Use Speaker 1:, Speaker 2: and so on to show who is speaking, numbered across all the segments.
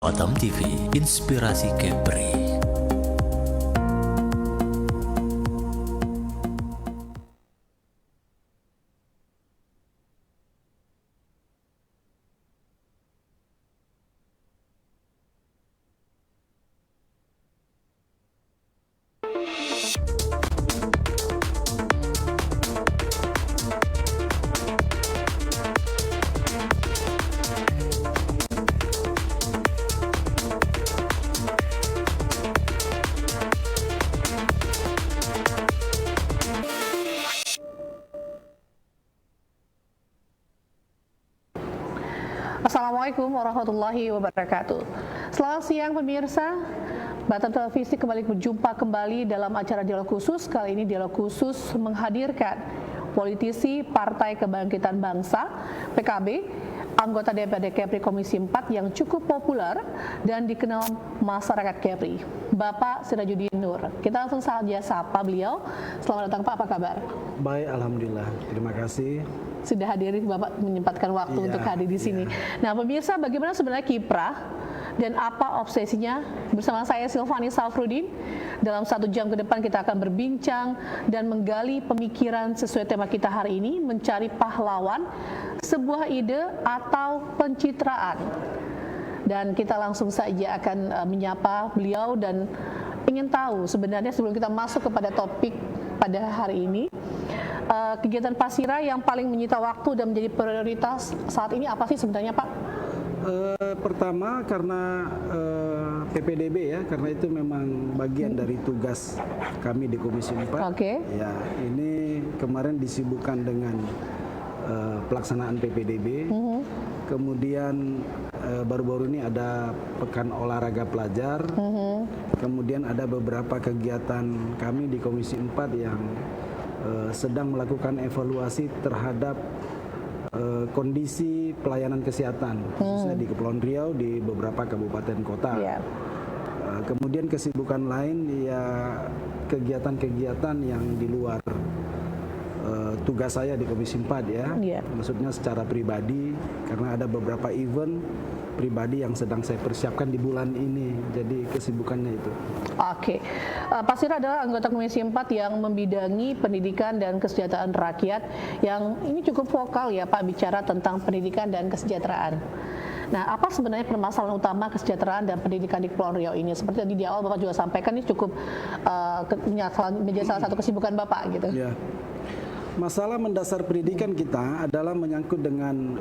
Speaker 1: Batam TV, Inspirasi Kepri.
Speaker 2: Assalamualaikum warahmatullahi wabarakatuh. Selamat siang pemirsa. Batam Televisi berjumpa kembali dalam acara dialog khusus. Kali ini dialog khusus menghadirkan politisi Partai Kebangkitan Bangsa (PKB), anggota DPRD Kepri Komisi 4 yang cukup populer dan dikenal masyarakat Kepri, Bapak Sirajuddin Nur. Kita langsung saja sapa beliau. Selamat datang Pak, apa kabar?
Speaker 3: Baik, alhamdulillah. Terima kasih.
Speaker 2: Sudah hadir, Bapak menyempatkan waktu untuk hadir di sini. Nah, pemirsa, bagaimana sebenarnya kiprah dan apa obsesinya? Bersama saya Silvani Safrudin. Dalam 1 jam ke depan kita akan berbincang dan menggali pemikiran sesuai tema kita hari ini, mencari pahlawan, sebuah ide atau pencitraan. Dan kita langsung saja akan menyapa beliau dan ingin tahu sebenarnya sebelum kita masuk kepada topik pada hari ini, kegiatan Pak Sira yang paling menyita waktu dan menjadi prioritas saat ini apa sih sebenarnya, Pak?
Speaker 3: Pertama karena PPDB ya, karena itu memang bagian dari tugas kami di Komisi 4.
Speaker 2: Oke.
Speaker 3: Ya, ini kemarin disibukkan dengan pelaksanaan PPDB. Kemudian baru-baru ini ada Pekan Olahraga Pelajar. Kemudian ada beberapa kegiatan kami di Komisi 4 yang sedang melakukan evaluasi terhadap kondisi pelayanan kesehatan, khususnya di Kepulauan Riau, di beberapa kabupaten kota. Kemudian kesibukan lain ya kegiatan-kegiatan yang di luar tugas saya di Komisi 4 ya. Maksudnya secara pribadi, karena ada beberapa event pribadi yang sedang saya persiapkan di bulan ini. Jadi kesibukannya itu.
Speaker 2: Oke. Pak Sira adalah anggota Komisi 4 yang membidangi pendidikan dan kesejahteraan rakyat, yang ini cukup vokal ya Pak, bicara tentang pendidikan dan kesejahteraan. Nah, apa sebenarnya permasalahan utama kesejahteraan dan pendidikan di Kepulauan Riau ini? Seperti tadi di awal Bapak juga sampaikan, ini cukup menjadi salah satu kesibukan Bapak gitu.
Speaker 3: Ya. Masalah mendasar pendidikan kita adalah menyangkut dengan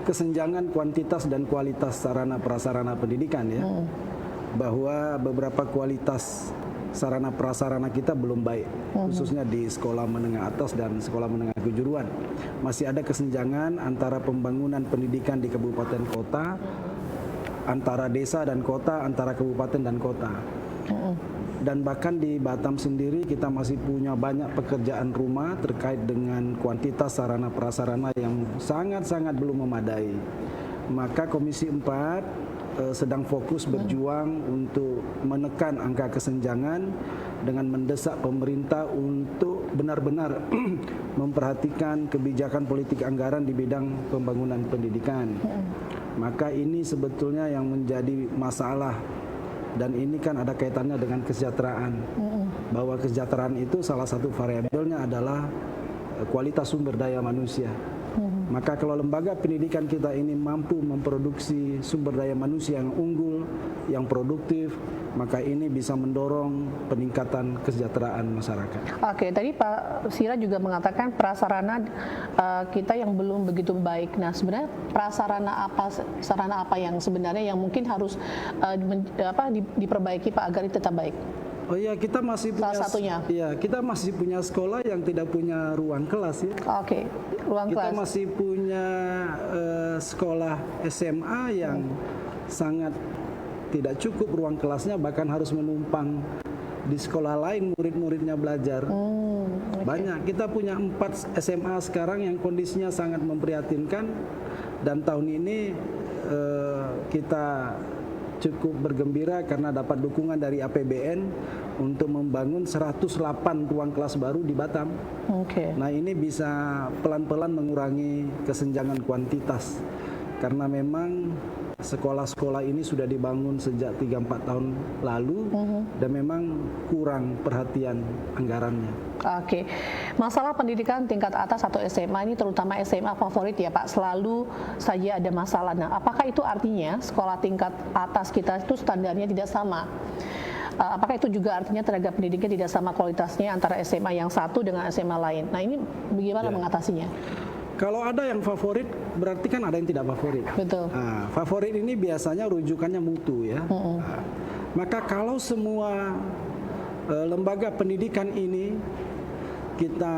Speaker 3: kesenjangan kuantitas dan kualitas sarana prasarana pendidikan ya. Bahwa beberapa kualitas sarana prasarana kita belum baik, khususnya di sekolah menengah atas dan sekolah menengah kejuruan. Masih ada kesenjangan antara pembangunan pendidikan di kabupaten kota, antara desa dan kota, antara kabupaten dan kota. Dan bahkan di Batam sendiri kita masih punya banyak pekerjaan rumah terkait dengan kuantitas sarana prasarana yang sangat-sangat belum memadai. Maka Komisi 4 sedang fokus berjuang untuk menekan angka kesenjangan dengan mendesak pemerintah untuk benar-benar memperhatikan kebijakan politik anggaran di bidang pembangunan pendidikan. Maka ini sebetulnya yang menjadi masalah. Dan ini kan ada kaitannya dengan kesejahteraan. Bahwa kesejahteraan itu salah satu variabelnya adalah kualitas sumber daya manusia. Maka kalau lembaga pendidikan kita ini mampu memproduksi sumber daya manusia yang unggul, yang produktif, maka ini bisa mendorong peningkatan kesejahteraan masyarakat.
Speaker 2: Oke, tadi Pak Sira juga mengatakan prasarana kita yang belum begitu baik. Nah, sebenarnya sarana apa yang sebenarnya yang mungkin harus diperbaiki Pak agar itu tetap baik?
Speaker 3: Oh iya, kita masih punya
Speaker 2: salah satunya.
Speaker 3: Ya, kita masih punya sekolah yang tidak punya ruang kelas ya.
Speaker 2: Oke, ruang
Speaker 3: kita
Speaker 2: kelas.
Speaker 3: Kita masih punya sekolah SMA yang sangat tidak cukup ruang kelasnya, bahkan harus menumpang di sekolah lain murid-muridnya belajar. Banyak. Kita punya 4 SMA sekarang yang kondisinya sangat memprihatinkan, dan tahun ini kita cukup bergembira karena dapat dukungan dari APBN untuk membangun 108 ruang kelas baru di Batam. Nah, ini bisa pelan-pelan mengurangi kesenjangan kuantitas. karena memang sekolah-sekolah ini sudah dibangun sejak 3-4 tahun lalu dan memang kurang perhatian anggarannya.
Speaker 2: Oke, masalah pendidikan tingkat atas atau SMA ini terutama SMA favorit ya Pak, selalu saja ada masalah. Nah, apakah itu artinya sekolah tingkat atas kita itu standarnya tidak sama? Apakah itu juga artinya tenaga pendidiknya tidak sama kualitasnya antara SMA yang satu dengan SMA lain? Nah, ini bagaimana mengatasinya?
Speaker 3: Kalau ada yang favorit, berarti kan ada yang tidak favorit.
Speaker 2: Betul.
Speaker 3: Nah, favorit ini biasanya rujukannya mutu ya. Nah, maka kalau semua lembaga pendidikan ini kita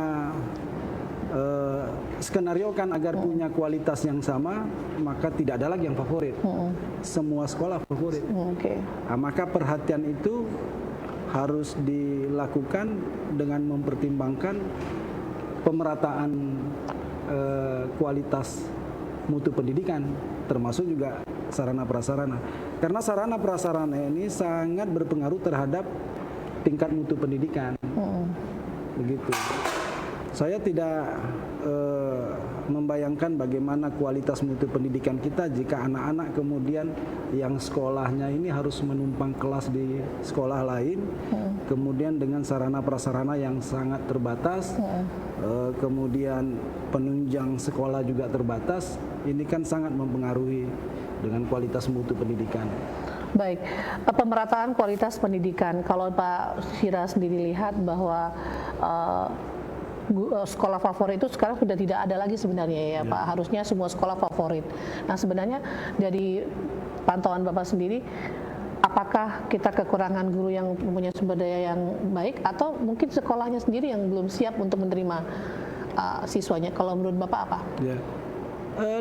Speaker 3: skenariokan agar punya kualitas yang sama, maka tidak ada lagi yang favorit. Semua sekolah favorit. Nah, maka perhatian itu harus dilakukan dengan mempertimbangkan pemerataan kualitas mutu pendidikan, termasuk juga sarana prasarana. Karena sarana prasarana ini sangat berpengaruh terhadap tingkat mutu pendidikan. Begitu. Saya tidak membayangkan bagaimana kualitas mutu pendidikan kita jika anak-anak kemudian yang sekolahnya ini harus menumpang kelas di sekolah lain, kemudian dengan sarana prasarana yang sangat terbatas, kemudian penunjang sekolah juga terbatas. Ini kan sangat mempengaruhi dengan kualitas mutu pendidikan.
Speaker 2: Baik, pemerataan kualitas pendidikan. Kalau Pak Syira sendiri lihat bahwa sekolah favorit itu sekarang sudah tidak ada lagi sebenarnya ya Pak. Harusnya semua sekolah favorit. Nah, sebenarnya dari pantauan Bapak sendiri, apakah kita kekurangan guru yang mempunyai sumber daya yang baik atau mungkin sekolahnya sendiri yang belum siap untuk menerima siswanya? Kalau menurut Bapak apa?
Speaker 3: Ya.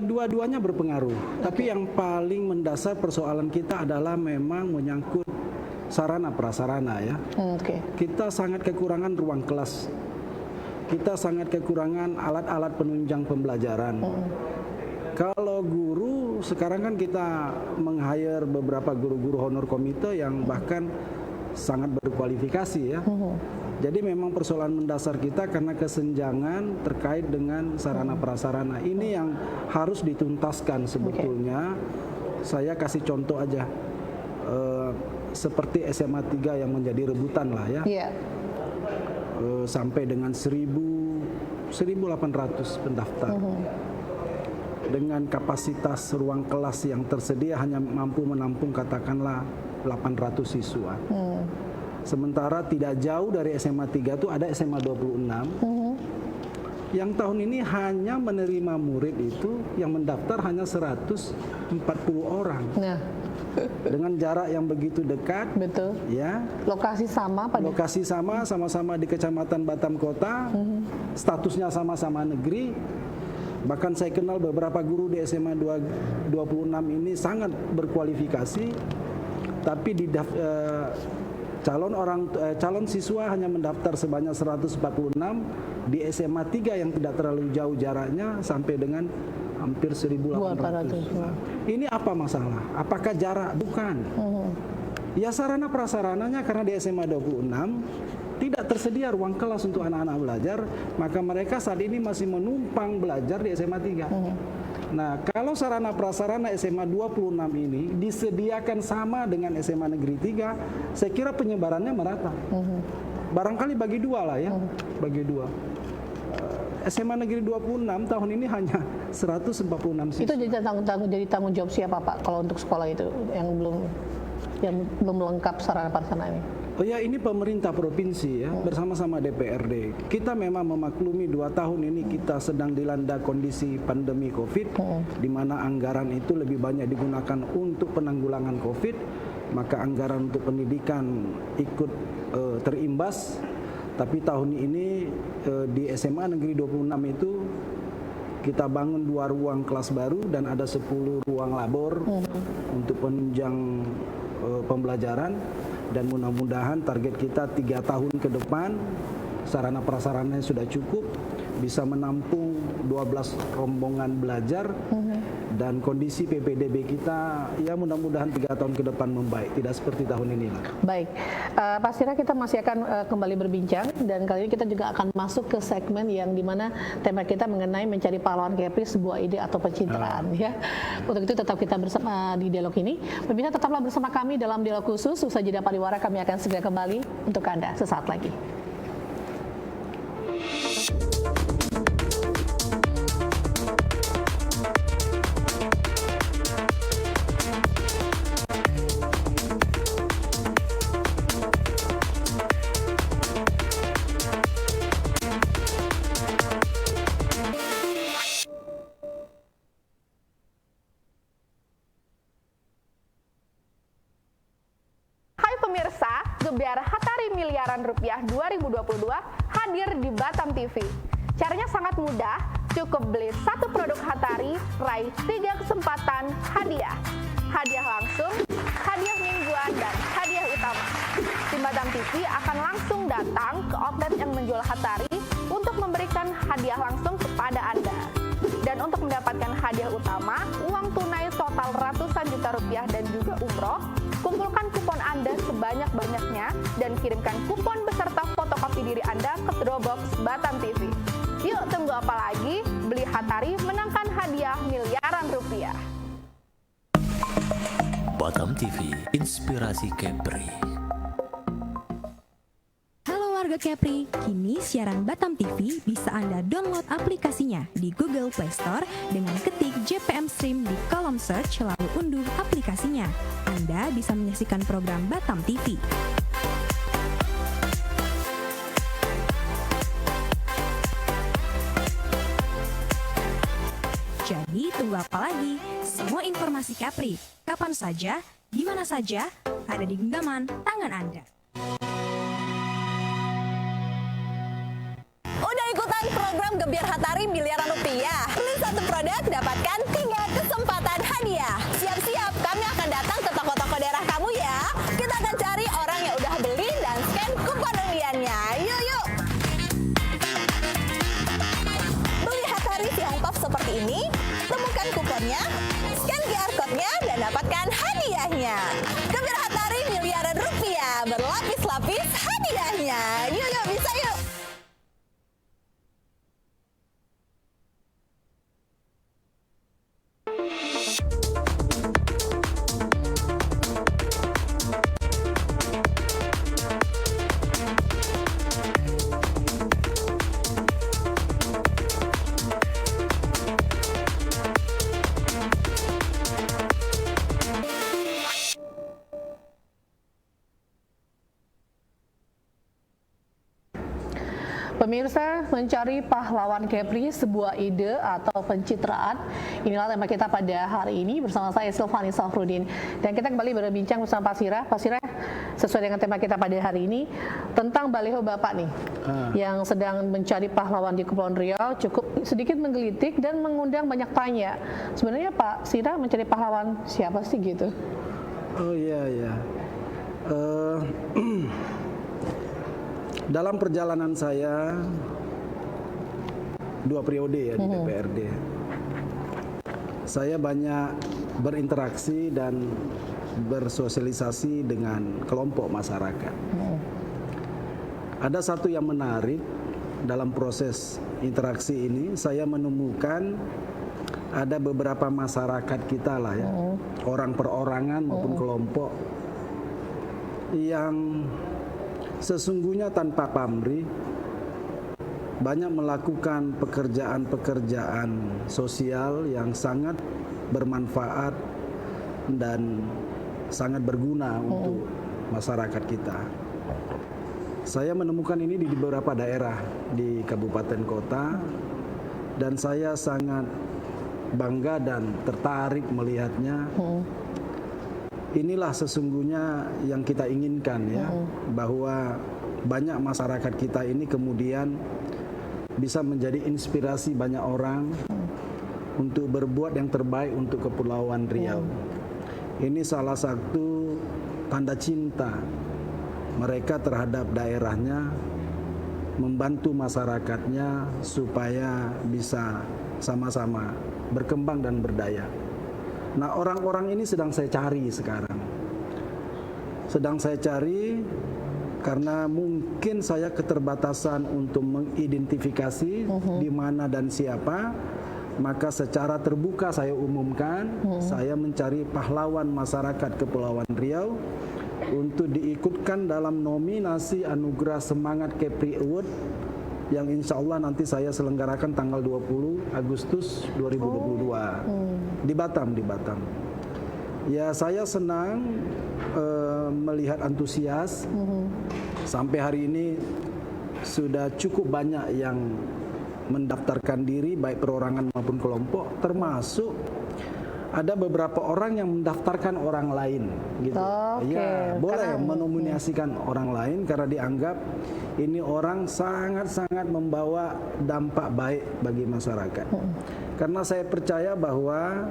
Speaker 3: Dua-duanya berpengaruh. Tapi yang paling mendasar persoalan kita adalah memang menyangkut sarana prasarana ya. Kita sangat kekurangan ruang kelas. Kita sangat kekurangan alat-alat penunjang pembelajaran. Kalau guru, sekarang kan kita meng-hire beberapa guru-guru honor komite yang bahkan sangat berkualifikasi ya. Jadi memang persoalan mendasar kita karena kesenjangan terkait dengan sarana prasarana. Ini yang harus dituntaskan sebetulnya. Saya kasih contoh aja. Seperti SMA 3 yang menjadi rebutan lah ya. Sampai dengan 1.800 pendaftar. Dengan kapasitas ruang kelas yang tersedia hanya mampu menampung katakanlah 800 siswa. Sementara tidak jauh dari SMA 3 itu ada SMA 26 yang tahun ini hanya menerima murid itu yang mendaftar hanya 140 orang. Dengan jarak yang begitu dekat.
Speaker 2: Betul.
Speaker 3: Ya.
Speaker 2: Lokasi sama Pak.
Speaker 3: Lokasi sama, sama-sama di Kecamatan Batam Kota. Statusnya sama-sama negeri. Bahkan saya kenal beberapa guru di SMA 26 ini sangat berkualifikasi, tapi di calon siswa hanya mendaftar sebanyak 146, di SMA 3 yang tidak terlalu jauh jaraknya sampai dengan hampir 1.800. Ini apa masalah? Apakah jarak? Bukan. Ya sarana prasarananya karena di SMA 26 tidak tersedia ruang kelas untuk anak-anak belajar, maka mereka saat ini masih menumpang belajar di SMA 3. Nah, kalau sarana prasarana SMA 26 ini disediakan sama dengan SMA Negeri 3, saya kira penyebarannya merata. Barangkali bagi dua lah ya, bagi dua. SMA Negeri 26 tahun ini hanya 146 siswa.
Speaker 2: Itu jadi tanggung jawab siapa Pak kalau untuk sekolah itu yang belum lengkap sarana prasarana ini?
Speaker 3: Oh ya, ini pemerintah provinsi ya, bersama-sama DPRD. Kita memang memaklumi 2 tahun ini kita sedang dilanda kondisi pandemi COVID, di mana anggaran itu lebih banyak digunakan untuk penanggulangan COVID, maka anggaran untuk pendidikan ikut terimbas. Tapi tahun ini di SMA Negeri 26 itu kita bangun 2 ruang kelas baru dan ada 10 ruang labor untuk penunjang pembelajaran. Dan mudah-mudahan target kita 3 tahun ke depan sarana prasarananya sudah cukup, bisa menampung 12 rombongan belajar dan kondisi PPDB kita ya mudah-mudahan 3 tahun ke depan membaik, tidak seperti tahun ini lah.
Speaker 2: Baik, Pak Sira, kita masih akan kembali berbincang dan kali ini kita juga akan masuk ke segmen yang dimana tema kita mengenai mencari pahlawan Kepri, sebuah ide atau pencitraan ya. Untuk itu tetap kita bersama di dialog ini. Pemirsa, tetaplah bersama kami dalam dialog khusus. Usai jeda pariwara kami akan segera kembali untuk Anda sesaat lagi.
Speaker 4: Gebyar Hatari Miliaran Rupiah 2022 hadir di Batam TV. Caranya sangat mudah, cukup beli satu produk Hatari, raih 3 kesempatan hadiah. Hadiah langsung, hadiah mingguan, dan hadiah utama. Tim Batam TV akan langsung datang ke outlet yang menjual Hatari untuk memberikan hadiah langsung kepada Anda. Dan untuk mendapatkan hadiah utama, uang tunai total ratusan juta rupiah dan juga umroh, kumpulkan kupon Anda sebanyak-banyaknya dan kirimkan kupon beserta fotokopi diri Anda ke Dropbox Batam TV. Yuk, tunggu apa lagi? Beli Hatari, menangkan hadiah miliaran rupiah.
Speaker 1: Batam TV, inspirasi Kepri.
Speaker 5: Warga Kepri, kini siaran Batam TV bisa Anda download aplikasinya di Google Play Store dengan ketik JPM Stream di kolom search lalu unduh aplikasinya. Anda bisa menyaksikan program Batam TV. Jadi tunggu apa lagi? Semua informasi Kepri, kapan saja, di mana saja, ada di genggaman tangan Anda.
Speaker 4: Ikutan program Gebyar Hatari Miliaran Rupiah. Beli satu produk, dapatkan 3 kesempatan hadiah. Siap-siap, kami akan datang ke toko-toko daerah kamu ya. Kita akan cari orang yang udah beli dan scan kupon undiannya. Yuk! Beli Hatari Tiongkok seperti ini, temukan kuponnya, scan QR code-nya, dan dapatkan hadiahnya. Gebyar Hatari Miliaran Rupiah, berlapis-lapis hadiahnya. Yuk, bisa yuk!
Speaker 2: Pemirsa, mencari pahlawan Kepri, sebuah ide atau pencitraan. Inilah tema kita pada hari ini bersama saya Silvani Safrudin. Dan kita kembali berbincang bersama Pak Sira. Pak Sira, sesuai dengan tema kita pada hari ini tentang baliho Bapak nih, yang sedang mencari pahlawan di Kepulauan Riau, cukup sedikit menggelitik dan mengundang banyak tanya. Sebenarnya Pak Sira mencari pahlawan siapa sih gitu?
Speaker 3: Oh iya. Dalam perjalanan saya 2 periode ya di DPRD, saya banyak berinteraksi dan bersosialisasi dengan kelompok masyarakat. Ada satu yang menarik dalam proses interaksi ini, saya menemukan ada beberapa masyarakat kita lah ya, orang perorangan maupun kelompok yang sesungguhnya tanpa pamrih banyak melakukan pekerjaan-pekerjaan sosial yang sangat bermanfaat dan sangat berguna untuk masyarakat kita. Saya menemukan ini di beberapa daerah di kabupaten kota dan saya sangat bangga dan tertarik melihatnya. Inilah sesungguhnya yang kita inginkan ya, bahwa banyak masyarakat kita ini kemudian bisa menjadi inspirasi banyak orang untuk berbuat yang terbaik untuk Kepulauan Riau. Ini salah satu tanda cinta mereka terhadap daerahnya, membantu masyarakatnya supaya bisa sama-sama berkembang dan berdaya. Nah, orang-orang ini sedang saya cari sekarang. Sedang saya cari karena mungkin saya keterbatasan untuk mengidentifikasi di mana dan siapa. Maka secara terbuka saya umumkan, saya mencari pahlawan masyarakat Kepulauan Riau untuk diikutkan dalam nominasi Anugerah Semangat Kepri Award yang insya Allah nanti saya selenggarakan tanggal 20 Agustus 2022 di Batam. Ya, saya senang melihat antusias. Sampai hari ini sudah cukup banyak yang mendaftarkan diri, baik perorangan maupun kelompok, termasuk ada beberapa orang yang mendaftarkan orang lain gitu. Ya, boleh menominasikan orang lain karena dianggap ini orang sangat-sangat membawa dampak baik bagi masyarakat. Karena saya percaya bahwa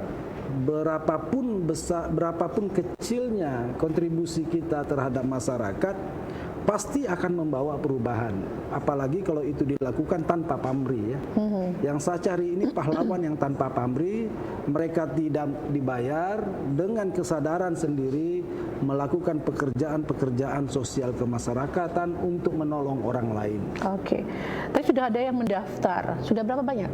Speaker 3: berapapun kecilnya kontribusi kita terhadap masyarakat pasti akan membawa perubahan. Apalagi kalau itu dilakukan tanpa pamrih ya. Yang saya cari ini pahlawan yang tanpa pamrih, mereka tidak dibayar, dengan kesadaran sendiri melakukan pekerjaan-pekerjaan sosial kemasyarakatan untuk menolong orang lain.
Speaker 2: Oke. Tapi sudah ada yang mendaftar. Sudah berapa banyak?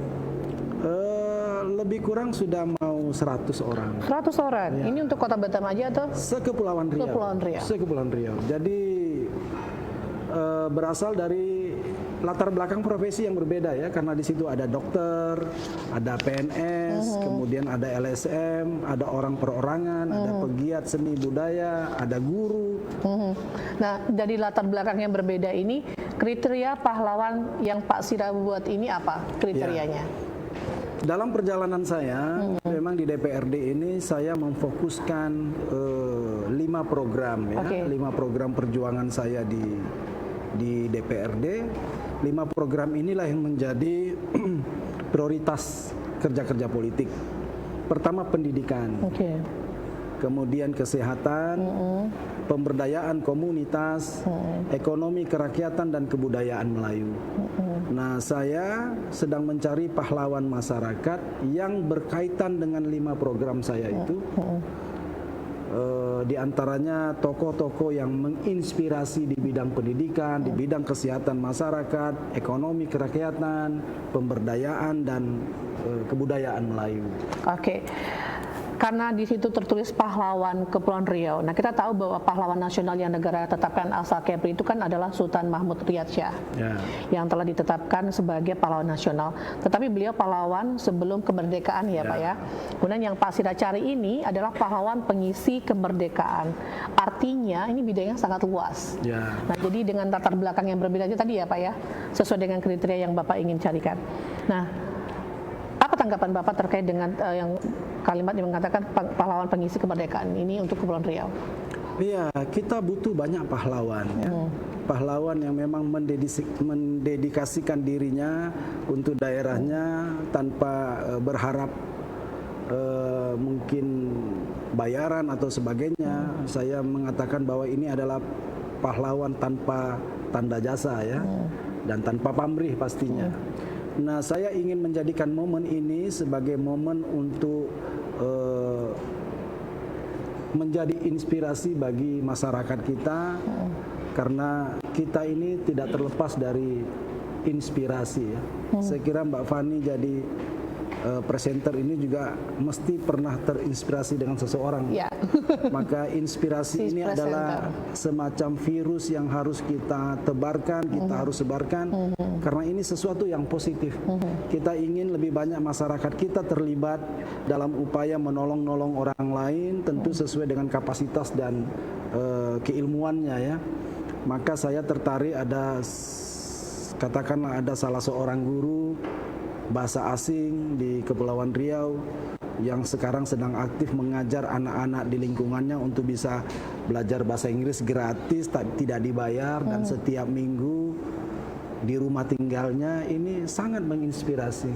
Speaker 3: Lebih kurang sudah mau 100 orang.
Speaker 2: 100 orang.
Speaker 3: Ya.
Speaker 2: Ini untuk Kota Batam aja atau?
Speaker 3: Sekepulauan Riau. Sekepulauan Riau. Jadi berasal dari latar belakang profesi yang berbeda ya, karena di situ ada dokter, ada PNS, kemudian ada LSM, ada orang perorangan, ada pegiat seni budaya, ada guru.
Speaker 2: Nah, dari latar belakang yang berbeda ini, kriteria pahlawan yang Pak Sira buat ini apa kriterianya?
Speaker 3: Ya. Dalam perjalanan saya, memang di DPRD ini saya memfokuskan 5 program ya, 5 program perjuangan saya di DPRD. 5 program inilah yang menjadi prioritas kerja-kerja politik. Pertama pendidikan, kemudian kesehatan, pemberdayaan komunitas, ekonomi kerakyatan dan kebudayaan Melayu. Nah, saya sedang mencari pahlawan masyarakat yang berkaitan dengan 5 program saya itu. Di antaranya tokoh-tokoh yang menginspirasi di bidang pendidikan, di bidang kesehatan masyarakat, ekonomi kerakyatan, pemberdayaan dan kebudayaan Melayu.
Speaker 2: Oke. Karena di situ tertulis pahlawan Kepulauan Riau. Nah, kita tahu bahwa pahlawan nasional yang negara tetapkan asal Kepri itu kan adalah Sultan Mahmud Riyadsyah yang telah ditetapkan sebagai pahlawan nasional. Tetapi beliau pahlawan sebelum kemerdekaan ya Pak ya. Kemudian yang Pak Sira cari ini adalah pahlawan pengisi kemerdekaan. Artinya ini bidangnya sangat luas. Nah, jadi dengan latar belakang yang berbeda tadi ya Pak ya, sesuai dengan kriteria yang Bapak ingin carikan. Nah, apa tanggapan Bapak terkait dengan yang kalimat yang mengatakan pahlawan pengisi kemerdekaan ini untuk Kepulauan Riau?
Speaker 3: Iya, kita butuh banyak pahlawan ya. Pahlawan yang memang mendedikasikan dirinya untuk daerahnya tanpa berharap mungkin bayaran atau sebagainya. Saya mengatakan bahwa ini adalah pahlawan tanpa tanda jasa ya, dan tanpa pamrih pastinya. Nah, saya ingin menjadikan momen ini sebagai momen untuk menjadi inspirasi bagi masyarakat kita, karena kita ini tidak terlepas dari inspirasi ya. Saya kira Mbak Fani jadi presenter ini juga mesti pernah terinspirasi dengan seseorang. Maka inspirasi ini adalah semacam virus yang harus kita tebarkan, kita harus sebarkan, karena ini sesuatu yang positif. Kita ingin lebih banyak masyarakat kita terlibat dalam upaya menolong-nolong orang lain, tentu sesuai dengan kapasitas dan keilmuannya ya. Maka saya tertarik katakanlah ada salah seorang guru bahasa asing di Kepulauan Riau yang sekarang sedang aktif mengajar anak-anak di lingkungannya untuk bisa belajar bahasa Inggris gratis, tidak dibayar, dan setiap minggu di rumah tinggalnya. Ini sangat menginspirasi.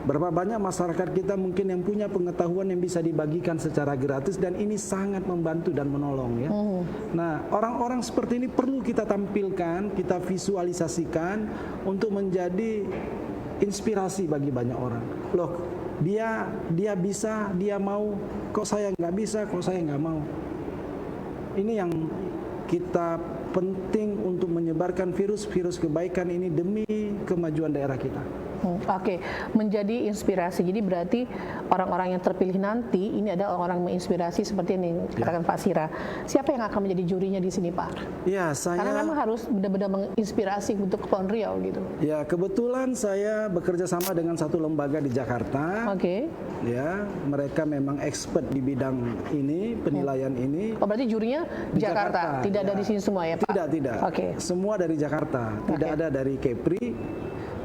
Speaker 3: Berapa banyak masyarakat kita mungkin yang punya pengetahuan yang bisa dibagikan secara gratis, dan ini sangat membantu dan menolong ya. Nah, orang-orang seperti ini perlu kita tampilkan, kita visualisasikan untuk menjadi inspirasi bagi banyak orang. Loh, dia bisa, dia mau, kok saya nggak bisa, kok saya nggak mau. Ini yang kita penting untuk menyebarkan virus-virus kebaikan ini demi kemajuan daerah kita.
Speaker 2: Oke, menjadi inspirasi. Jadi berarti orang-orang yang terpilih nanti ini adalah orang-orang menginspirasi seperti yang dikatakan Pak Sira. Siapa yang akan menjadi jurinya di sini, Pak?
Speaker 3: Ya,
Speaker 2: Karena memang harus benar-benar menginspirasi untuk Kepulauan Riau gitu.
Speaker 3: Ya, kebetulan saya bekerja sama dengan satu lembaga di Jakarta.
Speaker 2: Oke.
Speaker 3: Ya, mereka memang expert di bidang ini, penilaian ini.
Speaker 2: Oh, berarti jurinya
Speaker 3: Di
Speaker 2: Jakarta, tidak
Speaker 3: ya.
Speaker 2: dari sini semua ya, Pak?
Speaker 3: Tidak.
Speaker 2: Oke.
Speaker 3: Semua dari Jakarta, tidak ada dari Kepri.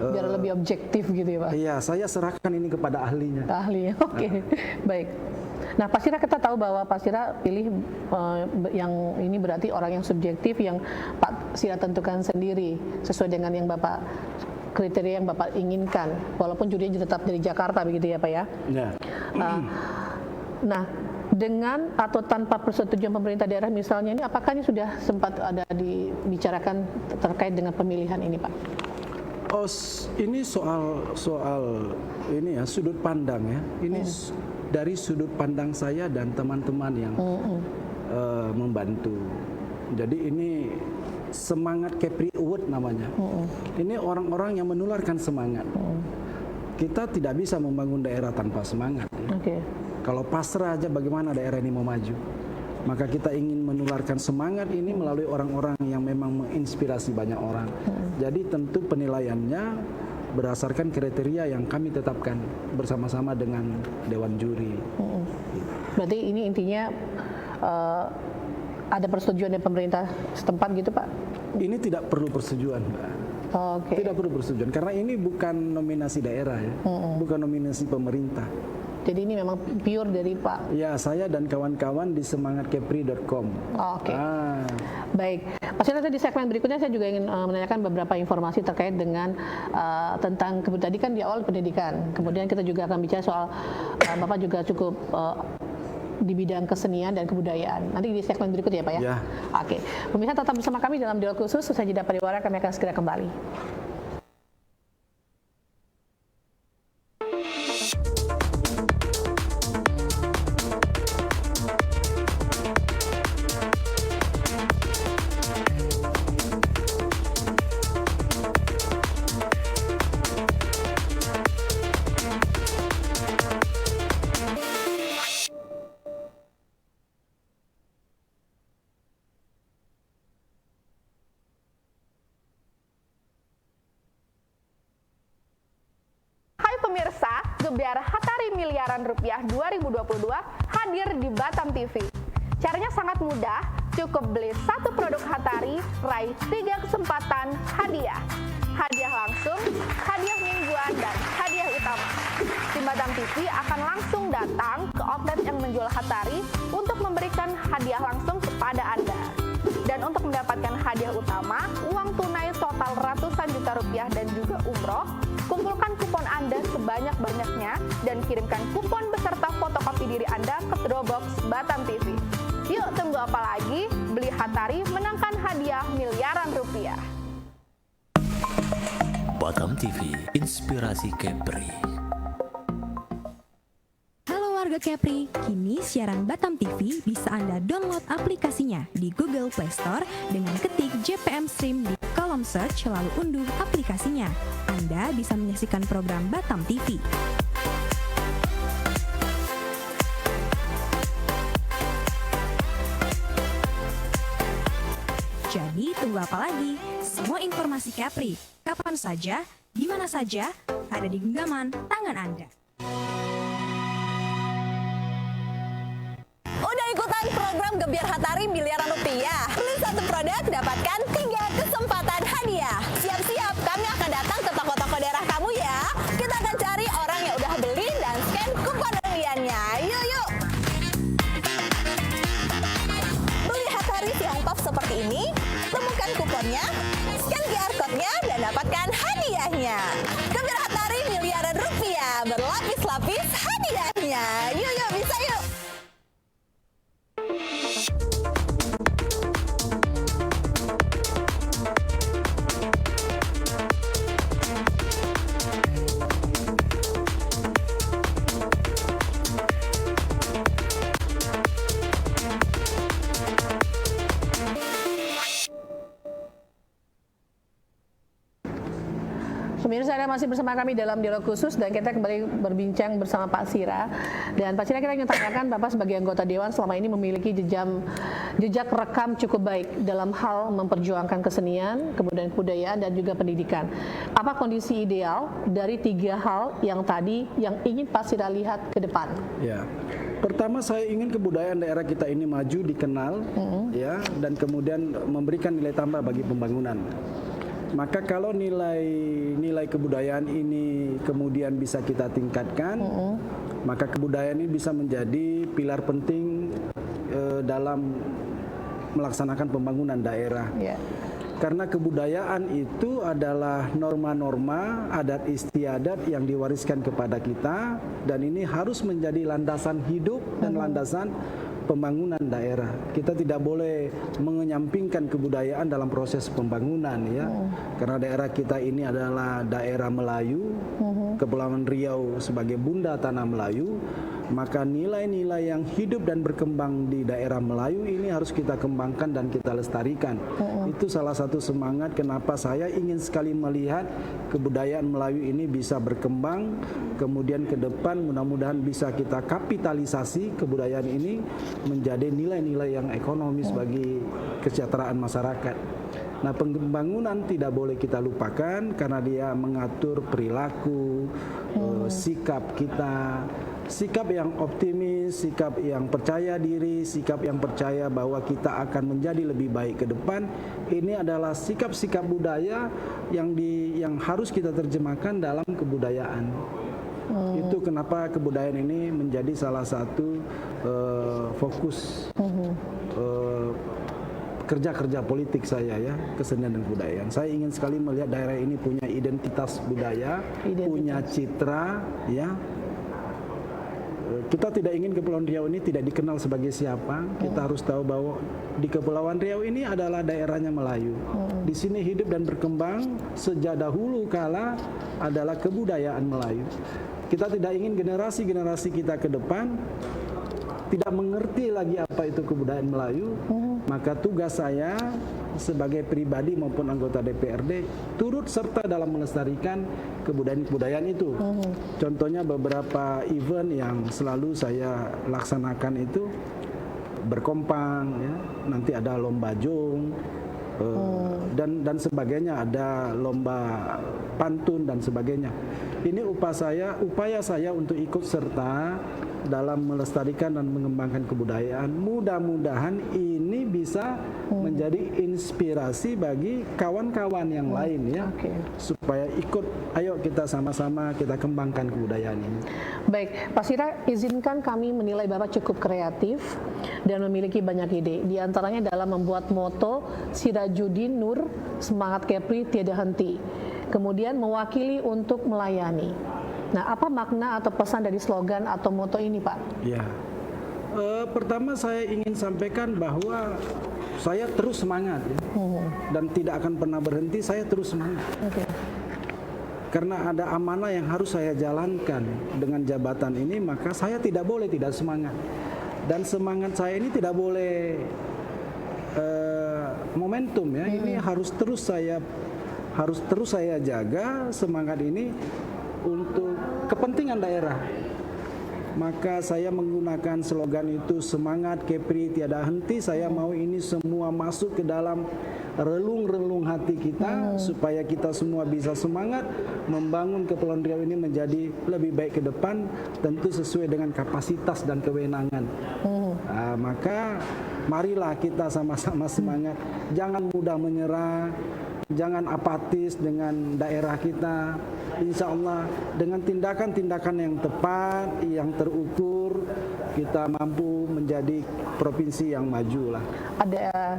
Speaker 2: Biar lebih objektif gitu ya, Pak?
Speaker 3: Iya, saya serahkan ini kepada ahlinya.
Speaker 2: Ahli, oke. Baik. Nah, Pak Sira, kita tahu bahwa Pak Sira pilih yang ini berarti orang yang subjektif yang Pak Sira tentukan sendiri sesuai dengan yang Bapak kriteria yang Bapak inginkan, walaupun jurinya tetap dari Jakarta begitu ya, Pak ya?
Speaker 3: Ya.
Speaker 2: Nah, dengan atau tanpa persetujuan pemerintah daerah misalnya ini, apakah ini sudah sempat ada dibicarakan terkait dengan pemilihan ini, Pak?
Speaker 3: Oh, ini soal ini ya, sudut pandang ya. Ini dari sudut pandang saya dan teman-teman yang membantu. Jadi ini semangat Kepri Award namanya. Ini orang-orang yang menularkan semangat. Kita tidak bisa membangun daerah tanpa semangat. Ya.
Speaker 2: Oke.
Speaker 3: Kalau pasrah aja bagaimana daerah ini mau maju? Maka kita ingin menularkan semangat ini melalui orang-orang yang memang menginspirasi banyak orang. Jadi tentu penilaiannya berdasarkan kriteria yang kami tetapkan bersama-sama dengan Dewan Juri.
Speaker 2: Berarti ini intinya ada persetujuan dari pemerintah setempat gitu, Pak?
Speaker 3: Ini tidak perlu persetujuan, Mbak.
Speaker 2: Oke.
Speaker 3: Tidak perlu persetujuan karena ini bukan nominasi daerah ya, bukan nominasi pemerintah.
Speaker 2: Jadi ini memang pure dari Pak.
Speaker 3: Ya, saya dan kawan-kawan di semangatkepri.com.
Speaker 2: Oke. Baik. Pak Sira, di segmen berikutnya saya juga ingin menanyakan beberapa informasi terkait dengan tentang tadi kan di awal pendidikan. Kemudian kita juga akan bicara soal Bapak juga cukup di bidang kesenian dan kebudayaan. Nanti di segmen berikut ya, Pak ya?
Speaker 3: Ya.
Speaker 2: Oke. Pemirsa tetap bersama kami dalam dialog khusus. Usai jeda pariwara kami akan segera kembali.
Speaker 4: Pemirsa, Gebyar Hatari Miliaran Rupiah 2022 hadir di Batam TV. Caranya sangat mudah, cukup beli satu produk Hatari, raih 3 kesempatan hadiah. Hadiah langsung, hadiah mingguan, dan hadiah utama. Tim Batam TV akan langsung datang ke outlet yang menjual Hatari untuk memberikan hadiah langsung kepada Anda. Dan untuk mendapatkan hadiah utama, uang tunai total ratusan juta rupiah dan juga umroh, kumpulkan kupon Anda sebanyak-banyaknya dan kirimkan kupon beserta fotokopi diri Anda ke Dropbox Batam TV. Yuk, tunggu apa lagi? Beli Hatari, menangkan hadiah miliaran rupiah.
Speaker 1: Batam TV, inspirasi Kepri.
Speaker 5: Halo warga Kepri, kini siaran Batam TV bisa Anda download aplikasinya di Google Play Store dengan ketik JPM Stream di kolom search lalu unduh aplikasinya. Anda bisa menyaksikan program Batam TV. Jadi tunggu apa lagi? Semua informasi Kepri, kapan saja, di mana saja, ada di genggaman tangan Anda.
Speaker 6: Udah ikutan program Gebyar Hatari Miliaran Rupiah? Beli satu produk, dapatkan 3 kesempatan hadiah. Siap-siap, kami akan datang ke toko-toko daerah kamu ya. Kita akan cari orang yang udah beli dan scan kupon undiannya. Yuk! Beli Hatari Tiongkok seperti ini, temukan kuponnya, scan QR code-nya, dan dapatkan hadiahnya. Gebyar Hatari Miliaran Rupiah, berlapis-lapis hadiahnya. Yuk, bisa yuk!
Speaker 2: Pemirsa, Anda masih bersama kami dalam dialog khusus dan kita kembali berbincang bersama Pak Sira. Dan Pak Sira, kita ingin tanyakan, Bapak sebagai anggota Dewan selama ini memiliki jejak rekam cukup baik dalam hal memperjuangkan kesenian, kebudayaan dan juga pendidikan. Apa kondisi ideal dari 3 hal yang tadi yang ingin Pak Sira lihat ke depan?
Speaker 3: Ya. Pertama, saya ingin kebudayaan daerah kita ini maju, dikenal, ya, dan kemudian memberikan nilai tambah bagi pembangunan. Maka kalau nilai kebudayaan ini kemudian bisa kita tingkatkan, maka kebudayaan ini bisa menjadi pilar penting dalam melaksanakan pembangunan daerah.
Speaker 2: Yeah.
Speaker 3: Karena kebudayaan itu adalah norma-norma, adat istiadat yang diwariskan kepada kita, dan ini harus menjadi landasan hidup dan landasan pembangunan daerah. Kita tidak boleh mengenyampingkan kebudayaan dalam proses pembangunan, ya. Karena daerah kita ini adalah daerah Melayu, Kepulauan Riau sebagai bunda tanah Melayu, maka nilai-nilai yang hidup dan berkembang di daerah Melayu ini harus kita kembangkan dan kita lestarikan. Itu salah satu semangat kenapa saya ingin sekali melihat kebudayaan Melayu ini bisa berkembang, kemudian ke depan mudah-mudahan bisa kita kapitalisasi kebudayaan ini menjadi nilai-nilai yang ekonomis bagi kesejahteraan masyarakat. Nah, pembangunan tidak boleh kita lupakan karena dia mengatur perilaku, sikap kita, sikap yang optimis, sikap yang percaya diri, sikap yang percaya bahwa kita akan menjadi lebih baik ke depan. Ini adalah sikap-sikap budaya yang harus kita terjemahkan dalam kebudayaan. Itu kenapa kebudayaan ini menjadi salah satu fokus kerja-kerja politik saya, ya, kesenian dan kebudayaan. Saya ingin sekali melihat daerah ini punya identitas budaya, punya citra, ya. Kita tidak ingin Kepulauan Riau ini tidak dikenal sebagai siapa. Kita harus tahu bahwa di Kepulauan Riau ini adalah daerahnya Melayu. Di sini hidup dan berkembang sejak dahulu kala adalah kebudayaan Melayu. Kita tidak ingin generasi-generasi kita ke depan tidak mengerti lagi apa itu kebudayaan Melayu. Maka tugas saya sebagai pribadi maupun anggota DPRD turut serta dalam melestarikan kebudayaan itu. Contohnya beberapa event yang selalu saya laksanakan itu berkompang, ya. Nanti ada lomba jong dan sebagainya, ada lomba pantun dan sebagainya. Ini upaya saya untuk ikut serta dalam melestarikan dan mengembangkan kebudayaan. Mudah-mudahan ini bisa menjadi inspirasi bagi kawan-kawan yang lain, ya, supaya ikut. Ayo kita sama-sama kita kembangkan kebudayaan ini.
Speaker 2: Baik, Pak Sira, izinkan kami menilai Bapak cukup kreatif dan memiliki banyak ide. Di antaranya dalam membuat moto Sirajuddin Nur, semangat Kepri tiada henti. Kemudian mewakili untuk melayani. Nah, apa makna atau pesan dari slogan atau moto ini, Pak?
Speaker 3: Ya, pertama saya ingin sampaikan bahwa saya terus semangat, ya, dan tidak akan pernah berhenti. Saya terus semangat. Karena ada amanah yang harus saya jalankan dengan jabatan ini, maka saya tidak boleh tidak semangat. Dan semangat saya ini tidak boleh momentum, ya. Ini harus terus saya jaga semangat ini untuk kepentingan daerah. Maka saya menggunakan slogan itu, semangat Kepri tiada henti. Saya mau ini semua masuk ke dalam relung-relung hati kita, supaya kita semua bisa semangat membangun Kepulauan Riau ini menjadi lebih baik ke depan, tentu sesuai dengan kapasitas dan kewenangan. Nah, maka marilah kita sama-sama semangat, jangan mudah menyerah, jangan apatis dengan daerah kita. Insya Allah dengan tindakan-tindakan yang tepat, yang terukur, kita mampu menjadi provinsi yang maju lah.
Speaker 2: Ada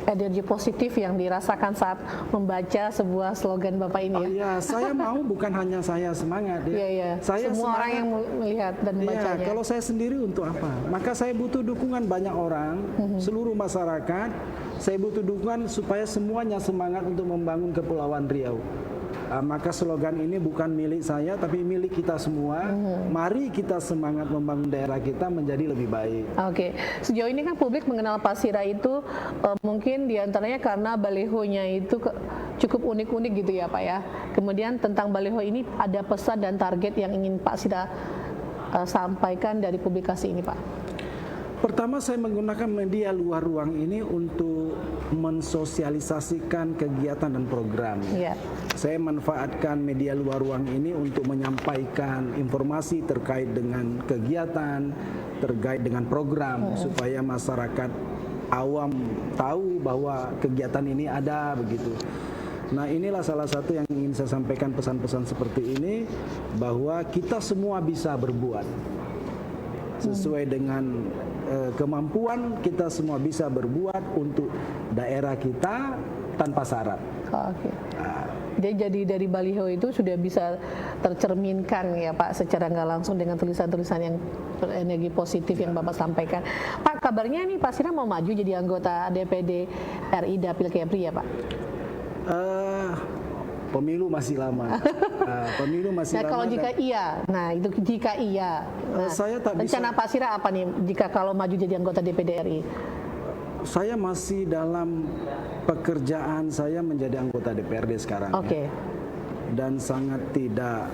Speaker 2: energi positif yang dirasakan saat membaca sebuah slogan Bapak ini, ya?
Speaker 3: Ya, saya mau bukan hanya saya semangat, ya.
Speaker 2: Iya.
Speaker 3: Saya
Speaker 2: semua
Speaker 3: semangat,
Speaker 2: orang yang melihat dan membacanya.
Speaker 3: Kalau saya sendiri untuk apa? Maka saya butuh dukungan banyak orang, seluruh masyarakat. Saya butuh dukungan supaya semuanya semangat untuk membangun Kepulauan Riau. Maka slogan ini bukan milik saya, tapi milik kita semua. Mari kita semangat membangun daerah kita menjadi lebih baik.
Speaker 2: Oke, sejauh ini kan publik mengenal Pak Sira itu mungkin diantaranya karena balihonya itu cukup unik-unik gitu ya Pak ya. Kemudian tentang baliho ini ada pesan dan target yang ingin Pak Sida sampaikan dari publikasi ini Pak.
Speaker 3: Pertama, saya menggunakan media luar ruang ini untuk mensosialisasikan kegiatan dan program.
Speaker 2: Iya.
Speaker 3: Saya manfaatkan media luar ruang ini untuk menyampaikan informasi terkait dengan kegiatan, terkait dengan program, supaya masyarakat awam tahu bahwa kegiatan ini ada begitu. Nah, inilah salah satu yang ingin saya sampaikan, pesan-pesan seperti ini, bahwa kita semua bisa berbuat sesuai dengan kemampuan. Kita semua bisa berbuat untuk daerah kita tanpa syarat.
Speaker 2: Oke. Jadi dari baliho itu sudah bisa tercerminkan ya Pak secara nggak langsung dengan tulisan-tulisan yang berenergi positif yang Bapak sampaikan. Pak, kabarnya nih Pak Sida mau maju jadi anggota DPD RI Dapil Kepri ya Pak?
Speaker 3: Pemilu masih lama. Pemilu masih
Speaker 2: Nah,
Speaker 3: lama.
Speaker 2: kalau jika iya, nah itu jika iya. Nah,
Speaker 3: saya tak bisa.
Speaker 2: rencana Pak Sida apa nih jika kalau maju jadi anggota DPD RI?
Speaker 3: Saya masih dalam pekerjaan saya menjadi anggota DPRD sekarang.
Speaker 2: Oke.
Speaker 3: Dan sangat tidak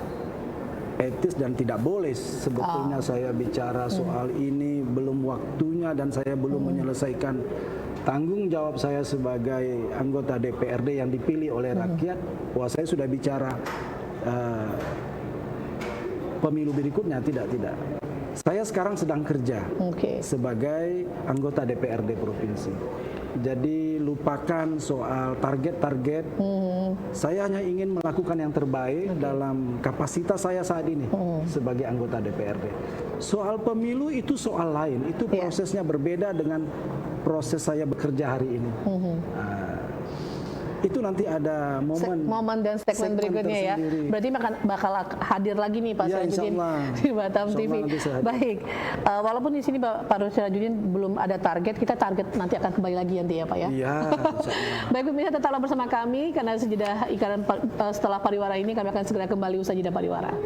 Speaker 3: etis dan tidak boleh sebetulnya saya bicara soal ini, belum waktunya dan saya belum menyelesaikan tanggung jawab saya sebagai anggota DPRD yang dipilih oleh rakyat. Wah, saya sudah bicara pemilu berikutnya, tidak. Saya sekarang sedang kerja sebagai anggota DPRD provinsi. Jadi lupakan soal target-target. Saya hanya ingin melakukan yang terbaik dalam kapasitas saya saat ini sebagai anggota DPRD. Soal pemilu itu soal lain, itu prosesnya berbeda dengan proses saya bekerja hari ini. Itu nanti ada momen
Speaker 2: dan segmen berikutnya ya.
Speaker 3: tersendiri.
Speaker 2: Berarti bakal hadir lagi nih Pak Sirajudin di Batam TV. Baik, walaupun di sini Pak Sirajudin belum ada target, kita target nanti akan kembali lagi nanti ya Pak ya.
Speaker 3: Iya.
Speaker 2: Baik pemirsa, tetaplah bersama kami karena sejedah iklan setelah pariwara ini kami akan segera kembali usai jeda pariwara.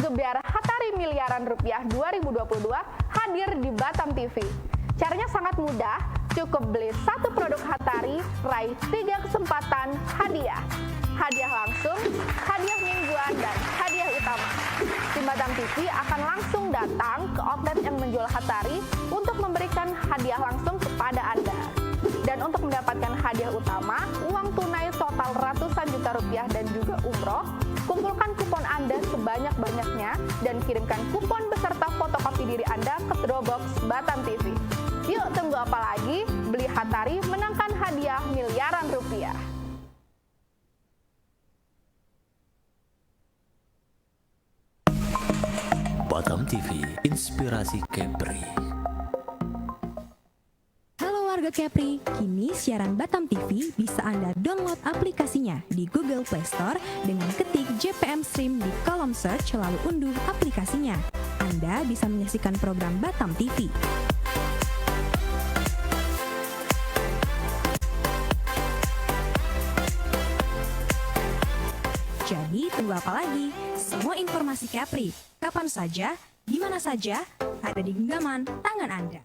Speaker 4: Gebyar Hatari Miliaran Rupiah 2022 hadir di Batam TV. Caranya sangat mudah, cukup beli satu produk Hatari, raih 3 kesempatan hadiah. Hadiah langsung, hadiah mingguan, dan hadiah utama. Tim Batam TV akan langsung datang ke outlet yang menjual Hatari untuk memberikan hadiah langsung kepada Anda. Dan untuk mendapatkan hadiah utama, uang tunai total ratusan juta rupiah dan juga umroh, kumpulkan kupon Anda sebanyak-banyaknya dan kirimkan kupon beserta fotokopi diri Anda ke Dropbox Batam TV. Yuk, tunggu apa lagi? Beli Hatari, menangkan hadiah miliaran rupiah.
Speaker 1: Batam TV, inspirasi Kepri.
Speaker 5: Warga Kepri, kini siaran Batam TV bisa Anda download aplikasinya di Google Play Store dengan ketik JPM Stream di kolom search lalu unduh aplikasinya. Anda bisa menyaksikan program Batam TV. Jadi tunggu apa lagi? Semua informasi Kepri, kapan saja, di mana saja, ada di genggaman tangan Anda.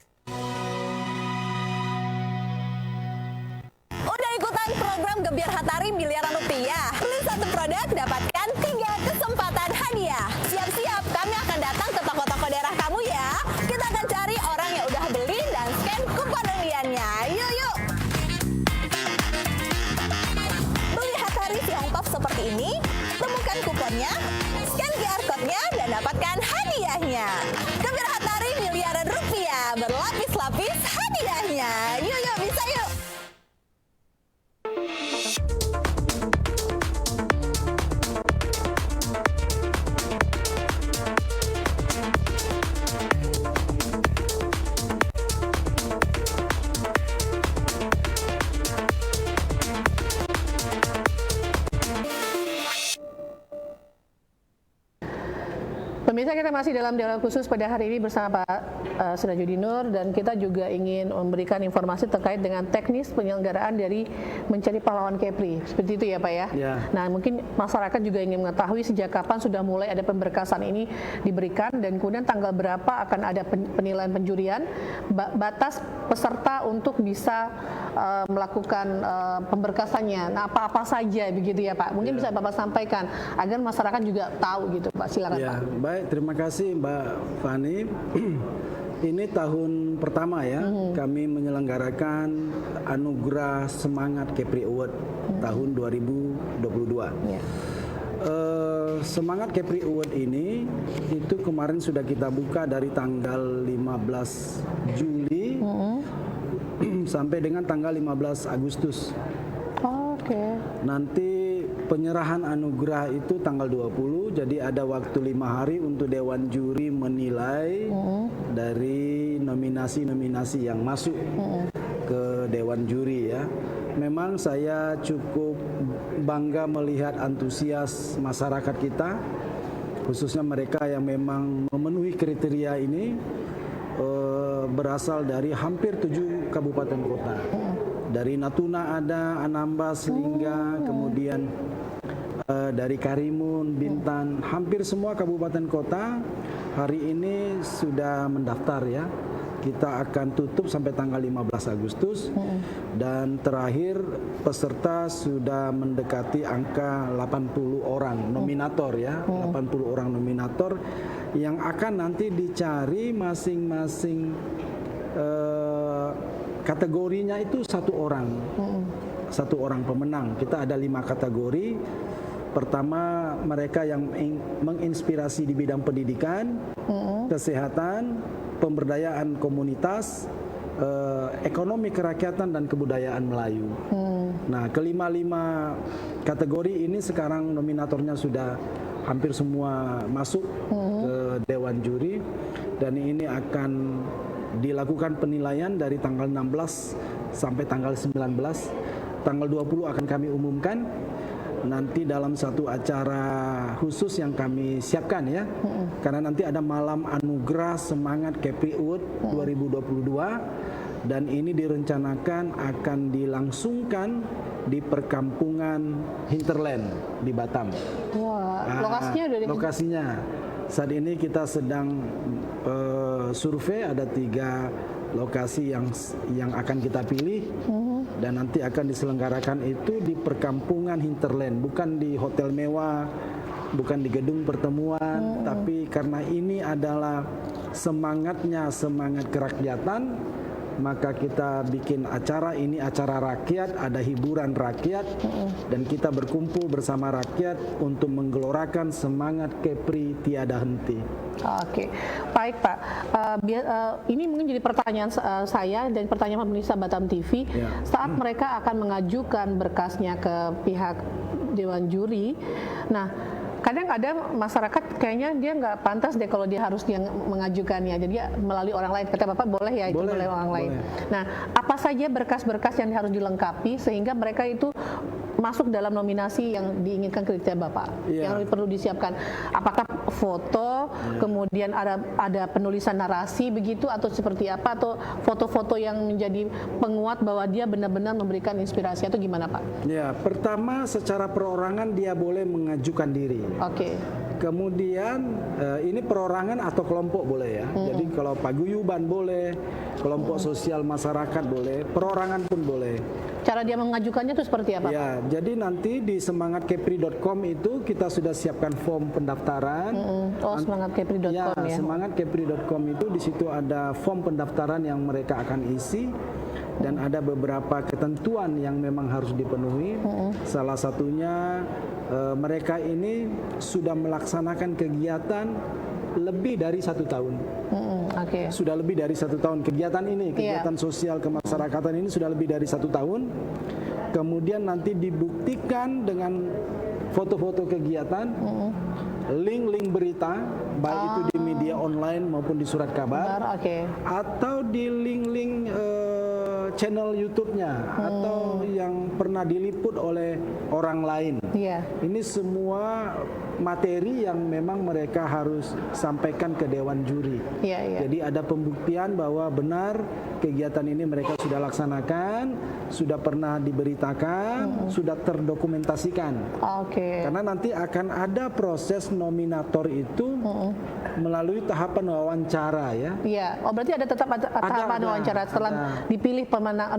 Speaker 6: Ikutan program Gebyar Hatari Miliaran Rupiah. Beli satu produk, dapatkan 3 kesempatan hadiah. Siap-siap, kami akan datang ke toko-toko daerah kamu ya. Kita akan cari orang yang udah beli dan scan kupon undiannya. Yuk! Beli Hatari Tiongkok seperti ini, temukan kuponnya, scan QR code-nya, dan dapatkan hadiahnya. Gebyar Hatari Miliaran Rupiah, berlapis-lapis hadiahnya. Yuk, bisa yuk!
Speaker 2: Pemirsa, kita masih dalam dialog khusus pada hari ini bersama Pak Sirajudin dan kita juga ingin memberikan informasi terkait dengan teknis penyelenggaraan dari mencari pahlawan Kepri. Seperti itu ya Pak ya?
Speaker 3: Ya.
Speaker 2: Nah mungkin masyarakat juga ingin mengetahui sejak kapan sudah mulai ada pemberkasan ini diberikan dan kemudian tanggal berapa akan ada penilaian penjurian, batas peserta untuk bisa melakukan pemberkasannya. Nah apa-apa saja begitu ya Pak? Mungkin bisa Bapak sampaikan agar masyarakat juga tahu gitu Pak. Silakan
Speaker 3: Ya,
Speaker 2: Pak.
Speaker 3: baik, terima kasih Mbak Fani. Ini tahun pertama ya kami menyelenggarakan Anugerah Semangat Kepri Award tahun 2022.
Speaker 2: Ya.
Speaker 3: Semangat Kepri Award ini itu kemarin sudah kita buka dari tanggal 15 Juli sampai dengan tanggal 15 Agustus.
Speaker 2: Oke.
Speaker 3: Nanti penyerahan anugerah itu tanggal 20, jadi ada waktu 5 hari untuk Dewan Juri menilai dari nominasi-nominasi yang masuk ke Dewan Juri ya. Memang saya cukup bangga melihat antusias masyarakat kita, khususnya mereka yang memang memenuhi kriteria ini, berasal dari hampir 7 kabupaten kota. Dari Natuna ada, Anambas, Lingga, kemudian dari Karimun, Bintan, hampir semua kabupaten kota hari ini sudah mendaftar ya. Kita akan tutup sampai tanggal 15 Agustus dan terakhir peserta sudah mendekati angka 80 orang nominator ya, 80 orang nominator yang akan nanti dicari masing-masing kategorinya itu satu orang pemenang. Kita ada 5 kategori. Pertama, mereka yang menginspirasi di bidang pendidikan, kesehatan, pemberdayaan komunitas, ekonomi kerakyatan dan kebudayaan Melayu. Nah, kelima-lima kategori ini sekarang nominatornya sudah hampir semua masuk ke Dewan Juri dan ini akan dilakukan penilaian dari tanggal 16 sampai tanggal 19. Tanggal 20 akan kami umumkan nanti dalam satu acara khusus yang kami siapkan ya. Karena nanti ada malam anugerah semangat Kepri Award 2022 dan ini direncanakan akan dilangsungkan di perkampungan Hinterland di Batam.
Speaker 2: Wah, lokasinya udah di
Speaker 3: Lokasinya saat ini kita sedang survei, ada 3 lokasi yang akan kita pilih dan nanti akan diselenggarakan itu di perkampungan Hinterland, bukan di hotel mewah, bukan di gedung pertemuan, tapi karena ini adalah semangat kerakyatan, maka kita bikin acara ini acara rakyat, ada hiburan rakyat dan kita berkumpul bersama rakyat untuk menggelorakan semangat Kepri tiada henti.
Speaker 2: Oke, baik Pak. Ini mungkin jadi pertanyaan saya dan pertanyaan pemirsa Batam TV.
Speaker 3: Ya.
Speaker 2: Saat mereka akan mengajukan berkasnya ke pihak Dewan Juri, nah kadang-kadang masyarakat kayaknya dia nggak pantas deh kalau dia harus yang mengajukannya, jadi dia melalui orang lain. Kata Bapak boleh ya itu melalui orang lain. Nah, apa saja berkas-berkas yang harus dilengkapi sehingga mereka itu masuk dalam nominasi yang diinginkan kriteria Bapak, yang perlu disiapkan? Apakah foto, kemudian ada penulisan narasi begitu atau seperti apa, atau foto-foto yang menjadi penguat bahwa dia benar-benar memberikan inspirasi atau gimana Pak?
Speaker 3: Ya, pertama secara perorangan dia boleh mengajukan diri.
Speaker 2: Oke.
Speaker 3: Kemudian ini perorangan atau kelompok boleh ya. Jadi kalau paguyuban boleh, kelompok sosial masyarakat boleh, perorangan pun boleh.
Speaker 2: Cara dia mengajukannya itu seperti apa?
Speaker 3: Ya, jadi nanti di semangatkepri.com itu kita sudah siapkan form pendaftaran.
Speaker 2: Oh, semangatkepri.com ya.
Speaker 3: Semangatkepri.com itu di situ ada form pendaftaran yang mereka akan isi dan ada beberapa ketentuan yang memang harus dipenuhi. Salah satunya mereka ini sudah melaksanakan kegiatan lebih dari 1 tahun. Sudah lebih dari 1 tahun kegiatan ini, kegiatan sosial kemasyarakatan ini sudah lebih dari 1 tahun. Kemudian nanti dibuktikan dengan foto-foto kegiatan, link-link berita, baik itu di media online maupun di surat kabar, atau di link-link channel YouTube-nya, atau yang pernah diliput oleh orang lain. Ini semua materi yang memang mereka harus sampaikan ke dewan juri.
Speaker 2: Iya, iya.
Speaker 3: Jadi ada pembuktian bahwa benar kegiatan ini mereka sudah laksanakan, sudah pernah diberitakan, sudah terdokumentasikan.
Speaker 2: Oke.
Speaker 3: Karena nanti akan ada proses nominator itu melalui tahapan wawancara ya.
Speaker 2: Iya. Oh berarti ada tetap tahapan
Speaker 3: ada,
Speaker 2: wawancara setelah
Speaker 3: ada.
Speaker 2: dipilih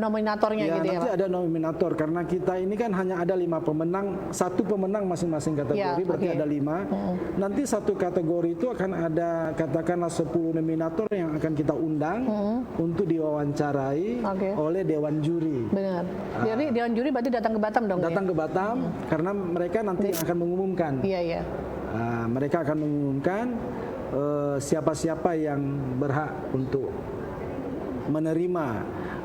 Speaker 2: nominatornya
Speaker 3: Ya,
Speaker 2: gitu ya
Speaker 3: nanti
Speaker 2: Pak?
Speaker 3: ada nominator karena kita ini kan hanya ada 5 pemenang, 1 pemenang masing-masing kategori,
Speaker 2: Ya,
Speaker 3: berarti
Speaker 2: oke.
Speaker 3: ada 5. Nanti satu kategori itu akan ada katakanlah 10 nominator yang akan kita undang untuk diwawancarai
Speaker 2: Oke.
Speaker 3: oleh dewan juri.
Speaker 2: Benar. Jadi Dewan Juri berarti datang ke Batam dong
Speaker 3: Datang
Speaker 2: ya?
Speaker 3: ke Batam karena mereka nanti akan mengumumkan.
Speaker 2: Iya, iya.
Speaker 3: Mereka akan mengumumkan siapa-siapa yang berhak untuk menerima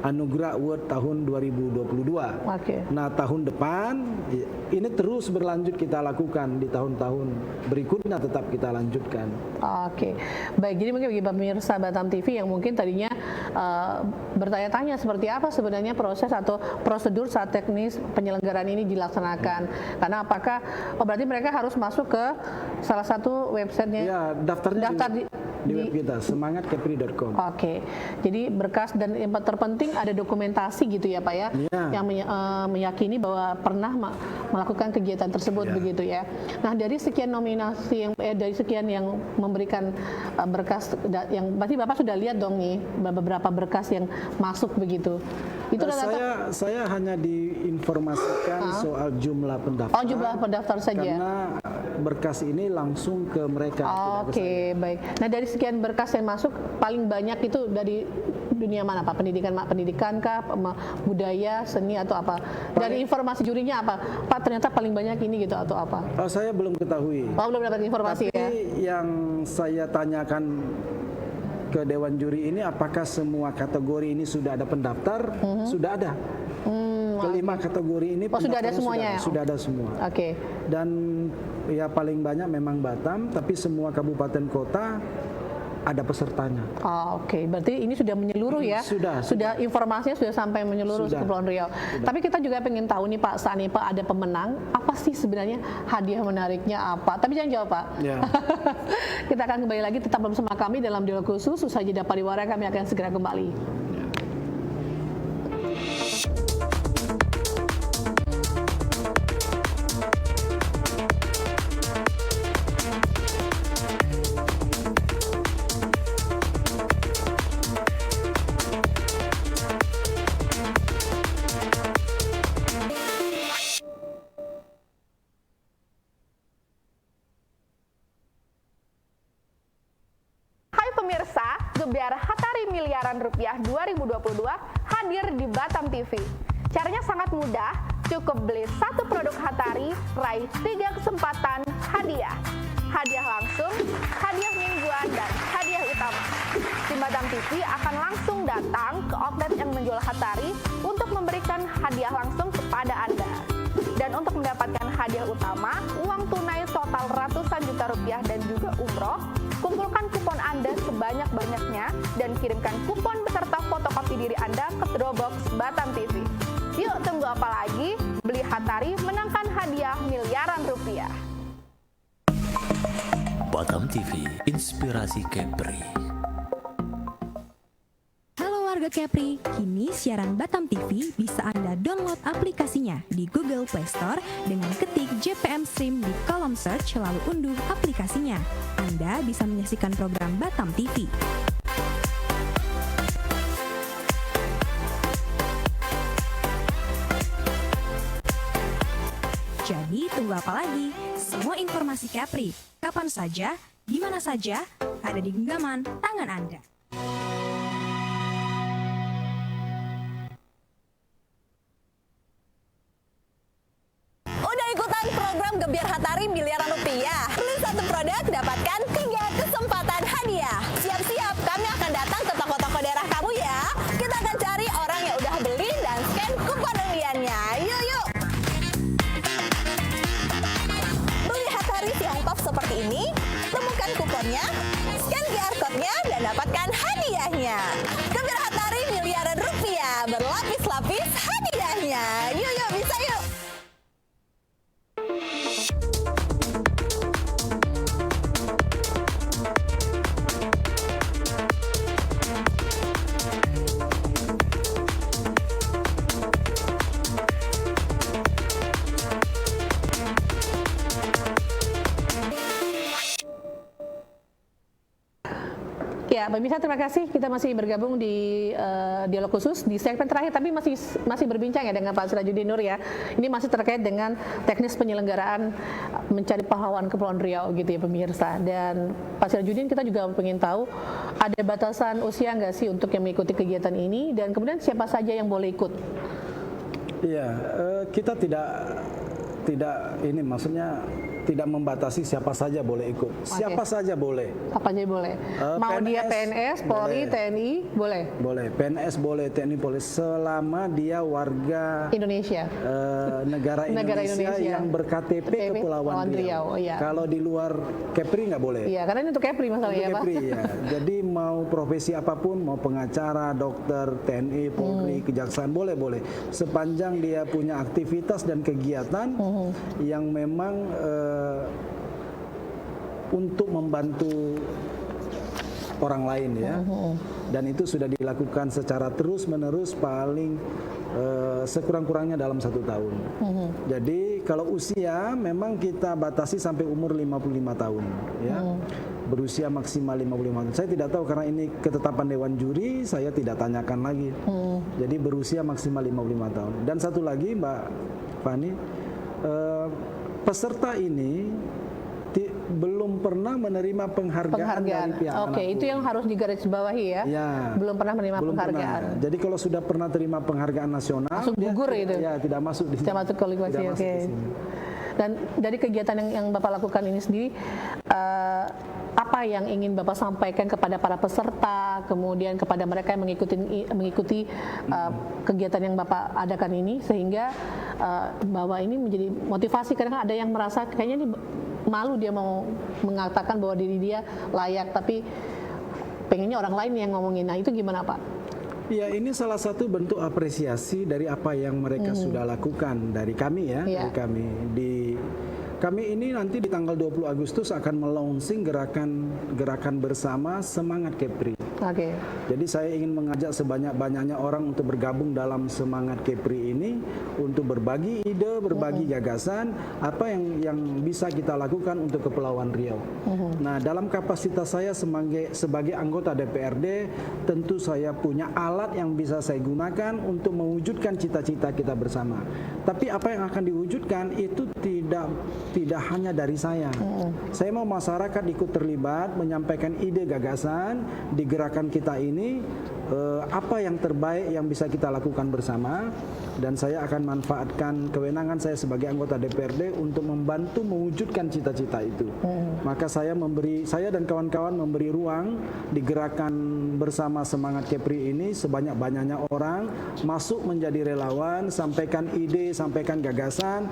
Speaker 3: Anugerah Award tahun 2022.
Speaker 2: Oke.
Speaker 3: Nah, tahun depan ini terus berlanjut kita lakukan, di tahun-tahun berikutnya tetap kita lanjutkan.
Speaker 2: Oke, baik. Jadi mungkin bagi pemirsa Batam TV yang mungkin tadinya bertanya-tanya seperti apa sebenarnya proses atau prosedur saat teknis penyelenggaraan ini dilaksanakan. Karena apakah, berarti mereka harus masuk ke salah satu websitenya?
Speaker 3: Ya, daftarnya di web kita, semangatkepri.com.
Speaker 2: Oke, jadi berkas dan yang terpenting ada dokumentasi gitu ya Pak ya,
Speaker 3: Ya.
Speaker 2: yang meyakini bahwa pernah melakukan kegiatan tersebut begitu ya. Nah dari sekian nominasi yang dari sekian yang memberikan berkas yang berarti Bapak sudah lihat dong nih beberapa berkas yang masuk begitu. Itu
Speaker 3: Saya hanya diinformasikan soal jumlah pendaftar.
Speaker 2: Oh jumlah pendaftar saja.
Speaker 3: Karena berkas ini langsung ke mereka. tidak ke
Speaker 2: Oke, baik. Nah dari sekian berkas yang masuk paling banyak itu dari dunia mana Pak? Pendidikan kah, budaya, seni atau apa? Dari informasi jurinya apa? Pak ternyata paling banyak ini gitu atau apa?
Speaker 3: Oh, saya belum ketahui.
Speaker 2: Oh belum dapat informasi
Speaker 3: Tapi
Speaker 2: ya?
Speaker 3: yang saya tanyakan ke dewan juri ini, apakah semua kategori ini sudah ada pendaftar? Sudah ada. Kelima kategori ini
Speaker 2: sudah ada
Speaker 3: pendaftarnya
Speaker 2: semuanya ya?
Speaker 3: Sudah ada semua.
Speaker 2: Oke.
Speaker 3: Dan ya paling banyak memang Batam, tapi semua kabupaten kota ada pesertanya.
Speaker 2: Oke, berarti ini sudah menyeluruh ya?
Speaker 3: Sudah.
Speaker 2: Informasinya sudah sampai menyeluruh ke Kepulauan Riau. Tapi kita juga pengen tahu nih Pak, saat ini Pak ada pemenang, apa sih sebenarnya hadiah menariknya apa? Tapi jangan jawab Pak.
Speaker 3: Ya.
Speaker 2: Kita akan kembali lagi tetap bersama kami dalam dialog khusus. Usai jeda pariwara kami akan segera kembali.
Speaker 4: Pemirsa, Gebiar Hatari Miliaran Rupiah 2022 hadir di Batam TV. Caranya sangat mudah, cukup beli satu produk Hatari, raih 3 kesempatan hadiah. Hadiah langsung, hadiah mingguan, dan hadiah utama. Tim Batam TV akan langsung datang ke outlet yang menjual Hatari untuk memberikan hadiah langsung kepada Anda. Dan untuk mendapatkan hadiah utama, uang tunai total ratusan juta rupiah dan juga umroh, kumpulkan kupon Anda sebanyak-banyaknya dan kirimkan kupon beserta fotokopi diri Anda ke Dropbox Batam TV. Yuk tunggu apa lagi? Beli Hatari menangkan hadiah miliaran rupiah.
Speaker 1: Batam TV, inspirasi Kepri.
Speaker 5: Halo warga Kepri, kini siaran Batam TV bisa Anda download aplikasinya di Google Play Store dengan ketik JPM Stream di kolom search lalu unduh aplikasinya. Anda bisa menyaksikan program Batam TV. Jadi tunggu apa lagi? Semua informasi Kepri, kapan saja, di mana saja, ada di genggaman tangan Anda.
Speaker 6: Udah ikutan program Gebiar Hatari Miliaran Rupiah? Beli satu produk, dapatkan 3 kesempatan hadiah. Siap-siap, kami akan datang ke toko-toko daerah kamu ya. Kita akan cari orang yang udah beli dan scan kupon undiannya. Yuk! Beli Hatari Tiongkok seperti ini, temukan kuponnya, scan QR code-nya, dan dapatkan hadiahnya. Gebiar Hatari Miliaran Rupiah, berlapis-lapis hadiahnya. Yuk, bisa yuk!
Speaker 2: pemirsa terima kasih. Kita masih bergabung di dialog khusus di segmen terakhir, tapi masih berbincang ya dengan Pak Sirajuddin Nur ya. Ini masih terkait dengan teknis penyelenggaraan mencari pahlawan Kepulauan Riau gitu ya pemirsa. Dan Pak Sirajuddin, kita juga ingin tahu ada batasan usia nggak sih untuk yang mengikuti kegiatan ini, dan kemudian siapa saja yang boleh ikut?
Speaker 3: Iya, kita tidak ini maksudnya tidak membatasi siapa saja boleh ikut. Siapa saja boleh.
Speaker 2: Apa aja boleh? Mau
Speaker 3: PNS,
Speaker 2: dia PNS, Polri,
Speaker 3: boleh.
Speaker 2: TNI, boleh?
Speaker 3: Boleh, PNS boleh, TNI boleh, selama dia warga
Speaker 2: Indonesia.
Speaker 3: negara Indonesia yang berKTP Kepulauan Riau.
Speaker 2: Iya.
Speaker 3: Kalau di luar Kepri nggak boleh.
Speaker 2: Iya, karena ini untuk Kepri masalahnya ya, Pak.
Speaker 3: Kepri, ya. Jadi mau profesi apapun, mau pengacara, dokter, TNI, Polri, Kejaksaan, boleh. Sepanjang dia punya aktivitas dan kegiatan yang memang untuk membantu orang lain ya. Dan itu sudah dilakukan secara terus-menerus paling sekurang-kurangnya dalam 1 tahun. Jadi kalau usia memang kita batasi sampai umur 55 tahun ya. Berusia maksimal 55 tahun. Saya tidak tahu karena ini ketetapan Dewan Juri, saya tidak tanyakan lagi. Jadi berusia maksimal 55 tahun. Dan satu lagi Mbak Fani, peserta ini belum pernah menerima penghargaan dari pihak
Speaker 2: Oke,
Speaker 3: manapun.
Speaker 2: itu yang harus digarisbawahi ya.
Speaker 3: Ya.
Speaker 2: Belum pernah menerima
Speaker 3: Belum
Speaker 2: penghargaan.
Speaker 3: pernah. Jadi kalau sudah pernah terima penghargaan nasional,
Speaker 2: Langsung
Speaker 3: dia
Speaker 2: gugur itu?
Speaker 3: Ya, tidak masuk di sini.
Speaker 2: Tidak masuk kualifikasi,
Speaker 3: Tidak masuk
Speaker 2: oke.
Speaker 3: di sini.
Speaker 2: Dan dari kegiatan yang Bapak lakukan ini sendiri, apa yang ingin Bapak sampaikan kepada para peserta, kemudian kepada mereka yang mengikuti kegiatan yang Bapak adakan ini, sehingga bahwa ini menjadi motivasi. Karena ada yang merasa kayaknya ini malu, dia mau mengatakan bahwa diri dia layak, tapi pengennya orang lain yang ngomongin. Nah, itu gimana Pak?
Speaker 3: Ya, ini salah satu bentuk apresiasi dari apa yang mereka sudah lakukan dari kami ya.
Speaker 2: Iya.
Speaker 3: Dari kami ini nanti di tanggal 20 Agustus akan melaunching gerakan bersama Semangat Kepri.
Speaker 2: Oke.
Speaker 3: Jadi saya ingin mengajak sebanyak-banyaknya orang untuk bergabung dalam Semangat Kepri ini, untuk berbagi ide, berbagi gagasan, apa yang bisa kita lakukan untuk Kepulauan Riau. Nah, dalam kapasitas saya sebagai anggota DPRD, tentu saya punya alat yang bisa saya gunakan untuk mewujudkan cita-cita kita bersama. Tapi apa yang akan diwujudkan itu tidak hanya dari saya. Saya mau masyarakat ikut terlibat, menyampaikan ide gagasan di gerakan kita ini, apa yang terbaik yang bisa kita lakukan bersama, dan saya akan manfaatkan kewenangan saya sebagai anggota DPRD untuk membantu mewujudkan cita-cita itu. Maka saya dan kawan-kawan memberi ruang di gerakan bersama Semangat Kepri ini, sebanyak-banyaknya orang masuk menjadi relawan, sampaikan ide, sampaikan gagasan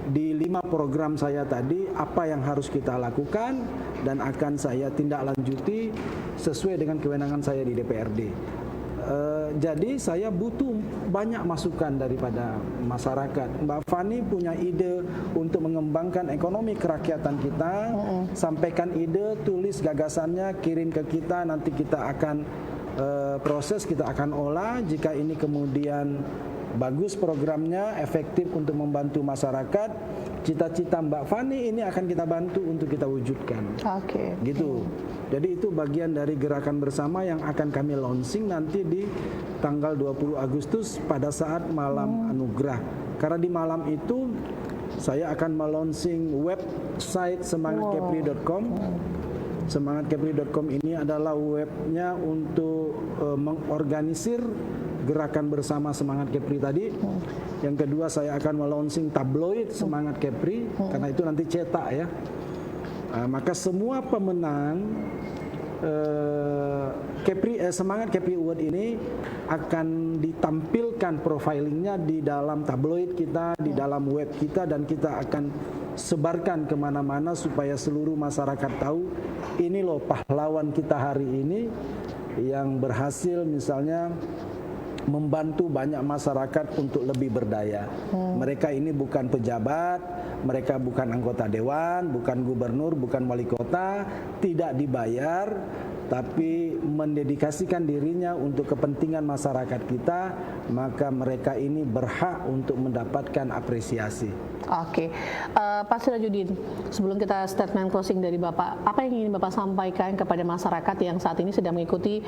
Speaker 3: di 5 program saya tadi, apa yang harus kita lakukan, dan akan saya tindak lanjuti sesuai dengan kewenangan saya di DPRD. Jadi saya butuh banyak masukan daripada masyarakat. Mbak Fani punya ide untuk mengembangkan ekonomi kerakyatan kita, sampaikan ide, tulis gagasannya, kirim ke kita, nanti kita akan proses, kita akan olah. Jika ini kemudian bagus programnya, efektif untuk membantu masyarakat, cita-cita Mbak Fani ini akan kita bantu untuk kita wujudkan.
Speaker 2: Oke.
Speaker 3: Gitu. Jadi itu bagian dari gerakan bersama yang akan kami launching nanti di tanggal 20 Agustus pada saat malam anugerah. Karena di malam itu saya akan melaunching website semangatkepri.com. Semangatkepri.com ini adalah webnya untuk mengorganisir gerakan bersama Semangat Kepri tadi. Yang kedua, saya akan melaunching tabloid Semangat Kepri, karena itu nanti cetak ya. Maka semua pemenang Semangat Kepri Award ini akan ditampilkan profilingnya di dalam tabloid kita, di dalam web kita, dan kita akan sebarkan kemana-mana supaya seluruh masyarakat tahu ini loh pahlawan kita hari ini yang berhasil misalnya membantu banyak masyarakat untuk lebih berdaya. Mereka ini bukan pejabat, mereka bukan anggota dewan, bukan gubernur, bukan wali kota, tidak dibayar, tapi mendedikasikan dirinya untuk kepentingan masyarakat kita, maka mereka ini berhak untuk mendapatkan apresiasi.
Speaker 2: Oke, Pak Sirajudin, sebelum kita statement closing dari Bapak, apa yang ingin Bapak sampaikan kepada masyarakat yang saat ini sedang mengikuti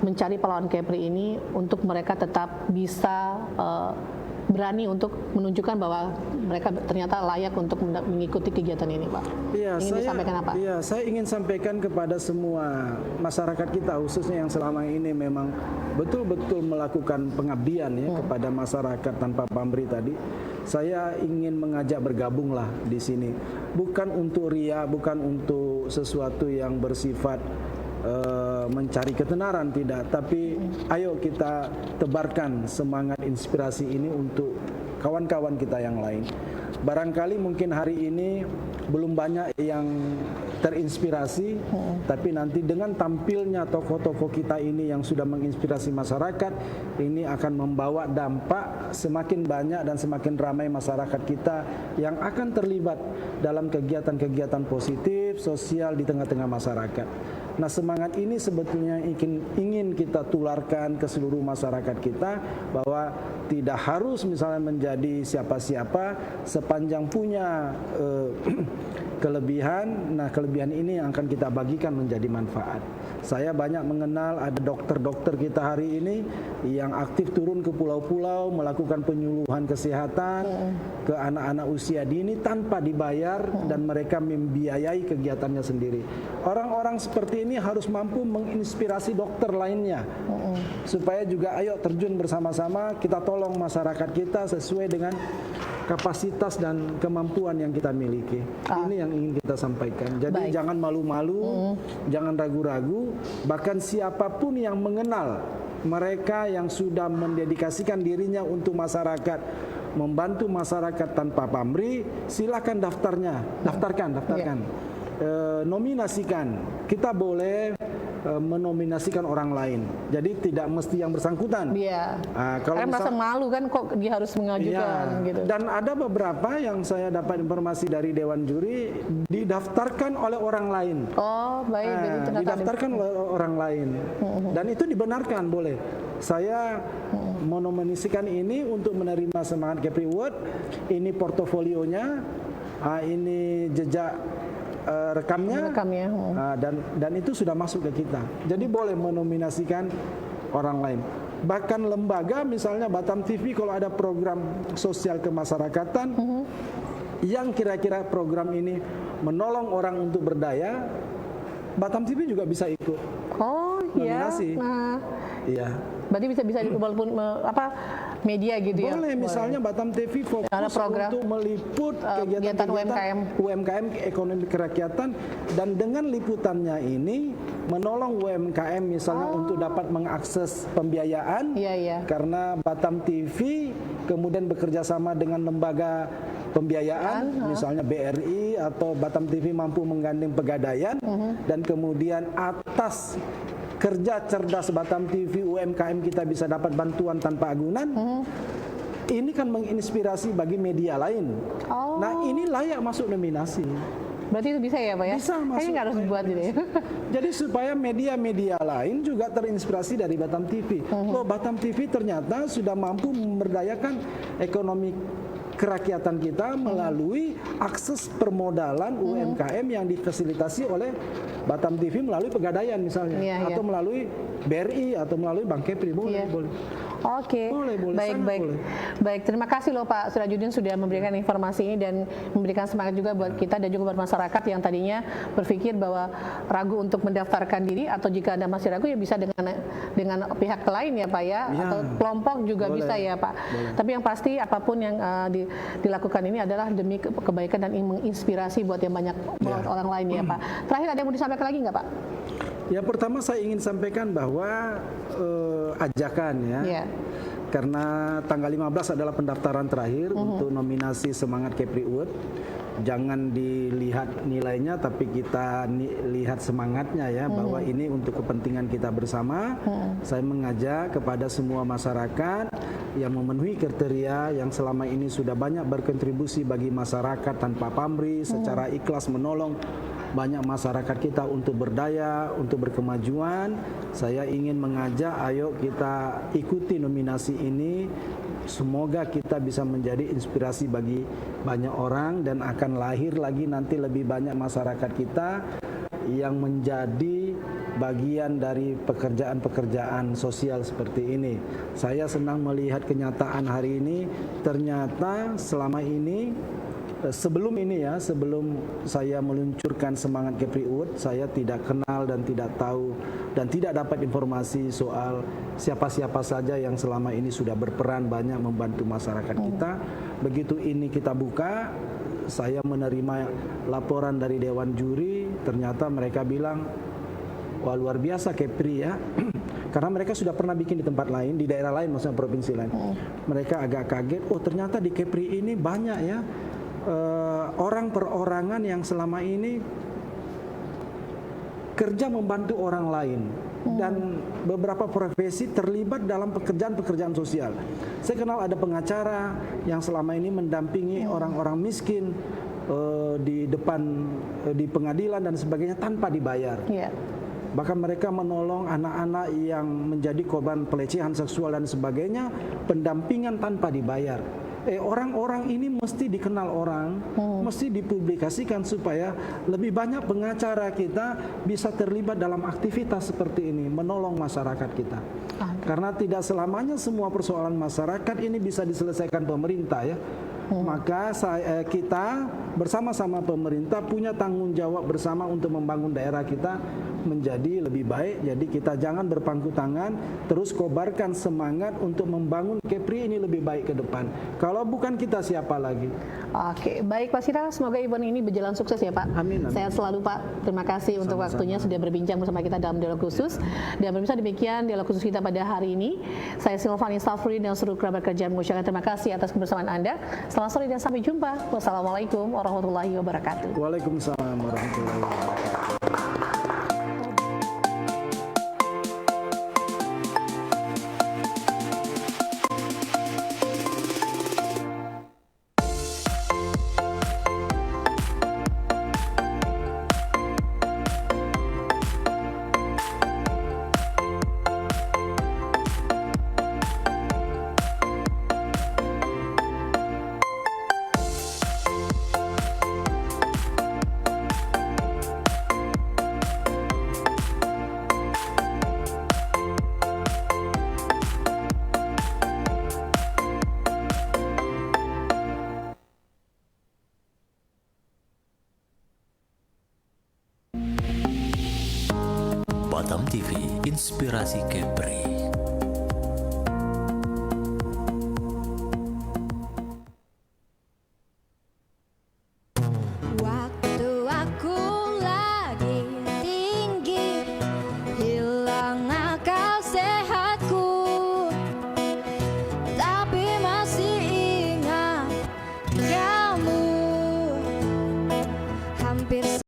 Speaker 2: mencari pahlawan Kepri ini untuk mereka tetap bisa berani untuk menunjukkan bahwa mereka ternyata layak untuk mengikuti kegiatan ini, Pak?
Speaker 3: Iya,
Speaker 2: ingin disampaikan apa?
Speaker 3: Iya, saya ingin sampaikan kepada semua masyarakat kita, khususnya yang selama ini memang betul-betul melakukan pengabdian ya kepada masyarakat tanpa pamrih tadi. Saya ingin mengajak bergabunglah di sini, bukan untuk ria, bukan untuk sesuatu yang bersifat mencari ketenaran, tidak, tapi ayo kita tebarkan semangat inspirasi ini untuk kawan-kawan kita yang lain. Barangkali mungkin hari ini belum banyak yang terinspirasi, tapi nanti dengan tampilnya tokoh-tokoh kita ini yang sudah menginspirasi masyarakat, ini akan membawa dampak semakin banyak dan semakin ramai masyarakat kita yang akan terlibat dalam kegiatan-kegiatan positif sosial di tengah-tengah masyarakat. Nah, semangat ini sebetulnya ingin kita tularkan ke seluruh masyarakat kita, bahwa tidak harus misalnya menjadi siapa-siapa sepanjang punya kelebihan. Nah, kelebihan ini yang akan kita bagikan menjadi manfaat. Saya banyak mengenal ada dokter-dokter kita hari ini yang aktif turun ke pulau-pulau melakukan penyuluhan kesehatan ke anak-anak usia dini tanpa dibayar, dan mereka membiayai kegiatannya sendiri. Orang-orang seperti ini harus mampu menginspirasi dokter lainnya, supaya juga ayo terjun bersama-sama, kita tolong masyarakat kita sesuai dengan kapasitas dan kemampuan yang kita miliki. Ini yang ingin kita sampaikan. Jadi jangan malu-malu, jangan ragu-ragu, bahkan siapapun yang mengenal mereka yang sudah mendedikasikan dirinya untuk masyarakat, membantu masyarakat tanpa pamrih, silakan daftarkan. Nominasikan. Kita boleh menominasikan orang lain. Jadi tidak mesti yang bersangkutan.
Speaker 2: Iya.
Speaker 3: Kalau
Speaker 2: merasa malu kan kok dia harus mengajukan gitu.
Speaker 3: Dan ada beberapa yang saya dapat informasi dari Dewan Juri didaftarkan oleh orang lain.
Speaker 2: Oh, baik.
Speaker 3: Didaftarkan oleh orang lain. Dan itu dibenarkan, boleh. Saya menominasikan ini untuk menerima semangat Kepri Award. Ini portofolionya, ini jejak rekamnya. Dan itu sudah masuk ke kita. Jadi boleh menominasikan orang lain. Bahkan lembaga, misalnya Batam TV, kalau ada program sosial kemasyarakatan yang kira-kira program ini menolong orang untuk berdaya, Batam TV juga bisa ikut.
Speaker 2: Oh iya.
Speaker 3: Nominasi. Iya.
Speaker 2: Berarti bisa walaupun media gitu ya.
Speaker 3: Boleh, misalnya Batam TV fokus untuk meliput kegiatan UMKM, ekonomi kerakyatan, dan dengan liputannya ini menolong UMKM misalnya untuk dapat mengakses pembiayaan. Karena Batam TV kemudian bekerja sama dengan lembaga pembiayaan, misalnya BRI atau Batam TV mampu menggandeng Pegadaian, dan kemudian atas kerja cerdas Batam TV, UMKM kita bisa dapat bantuan tanpa agunan. Ini kan menginspirasi bagi media lain. Nah, ini layak masuk nominasi.
Speaker 2: Berarti itu bisa ya, Pak ya?
Speaker 3: Bisa masuk.
Speaker 2: Kayaknya nggak harus dibuat gitu ya.
Speaker 3: Jadi supaya media-media lain juga terinspirasi dari Batam TV. Loh, Batam TV ternyata sudah mampu memberdayakan ekonomi kerakyatan kita melalui akses permodalan UMKM yang difasilitasi oleh Batam TV melalui Pegadaian misalnya, atau melalui BRI atau melalui Bank Kepri. Boleh.
Speaker 2: Oke, baik. Terima kasih loh Pak Sirajudin sudah memberikan informasi ini dan memberikan semangat juga buat kita dan juga buat masyarakat yang tadinya berpikir bahwa ragu untuk mendaftarkan diri, atau jika Anda masih ragu ya bisa dengan pihak lain ya Pak ya, atau kelompok juga bisa ya Pak. Tapi yang pasti apapun yang dilakukan ini adalah demi kebaikan dan menginspirasi buat yang banyak orang lain ya Pak. Terakhir ada yang mau disampaikan lagi nggak Pak?
Speaker 3: Ya, pertama saya ingin sampaikan bahwa ajakan ya, karena tanggal 15 adalah pendaftaran terakhir untuk nominasi Semangat Kepri Award. Jangan dilihat nilainya, tapi kita lihat semangatnya ya, bahwa ini untuk kepentingan kita bersama. Saya mengajak kepada semua masyarakat yang memenuhi kriteria, yang selama ini sudah banyak berkontribusi bagi masyarakat tanpa pamrih, secara ikhlas menolong banyak masyarakat kita untuk berdaya, untuk berkemajuan. Saya ingin mengajak, ayo kita ikuti nominasi ini. Semoga kita bisa menjadi inspirasi bagi banyak orang dan akan lahir lagi nanti lebih banyak masyarakat kita yang menjadi bagian dari pekerjaan-pekerjaan sosial seperti ini. Saya senang melihat kenyataan hari ini. Ternyata selama ini, sebelum saya meluncurkan semangat Kepri Ud, saya tidak kenal dan tidak tahu dan tidak dapat informasi soal siapa-siapa saja yang selama ini sudah berperan banyak membantu masyarakat kita. Begitu ini kita buka, saya menerima laporan dari Dewan Juri, ternyata mereka bilang, wah luar biasa Kepri ya. Karena mereka sudah pernah bikin di tempat lain, di daerah lain, maksudnya provinsi lain. Mereka agak kaget, oh ternyata di Kepri ini banyak ya orang perorangan yang selama ini kerja membantu orang lain. Dan beberapa profesi terlibat dalam pekerjaan-pekerjaan sosial. Saya kenal ada pengacara yang selama ini mendampingi orang-orang miskin di depan di pengadilan dan sebagainya tanpa dibayar. Bahkan mereka menolong anak-anak yang menjadi korban pelecehan seksual dan sebagainya, pendampingan tanpa dibayar. Orang-orang ini mesti dikenal orang, mesti dipublikasikan supaya lebih banyak pengacara kita bisa terlibat dalam aktivitas seperti ini, menolong masyarakat kita. Karena tidak selamanya semua persoalan masyarakat ini bisa diselesaikan pemerintah ya. Maka kita bersama-sama pemerintah punya tanggung jawab bersama untuk membangun daerah kita menjadi lebih baik. Jadi kita jangan berpangku tangan, terus kobarkan semangat untuk membangun Kepri ini lebih baik ke depan. Kalau bukan kita siapa lagi?
Speaker 2: Oke, baik Pak Sira, semoga event ini berjalan sukses ya Pak.
Speaker 3: Amin.
Speaker 2: Sehat selalu Pak. Terima kasih untuk waktunya sudah berbincang bersama kita dalam dialog khusus. Dan pemirsa, demikian dialog khusus kita pada hari ini. Saya Silvani Safri dan seluruh kerabat kerja mengucapkan terima kasih atas kebersamaan Anda. Selamat sore dan sampai jumpa. Wassalamualaikum warahmatullahi wabarakatuh.
Speaker 3: Waalaikumsalam warahmatullahi wabarakatuh.
Speaker 1: Batam TV, inspirasi Kepri.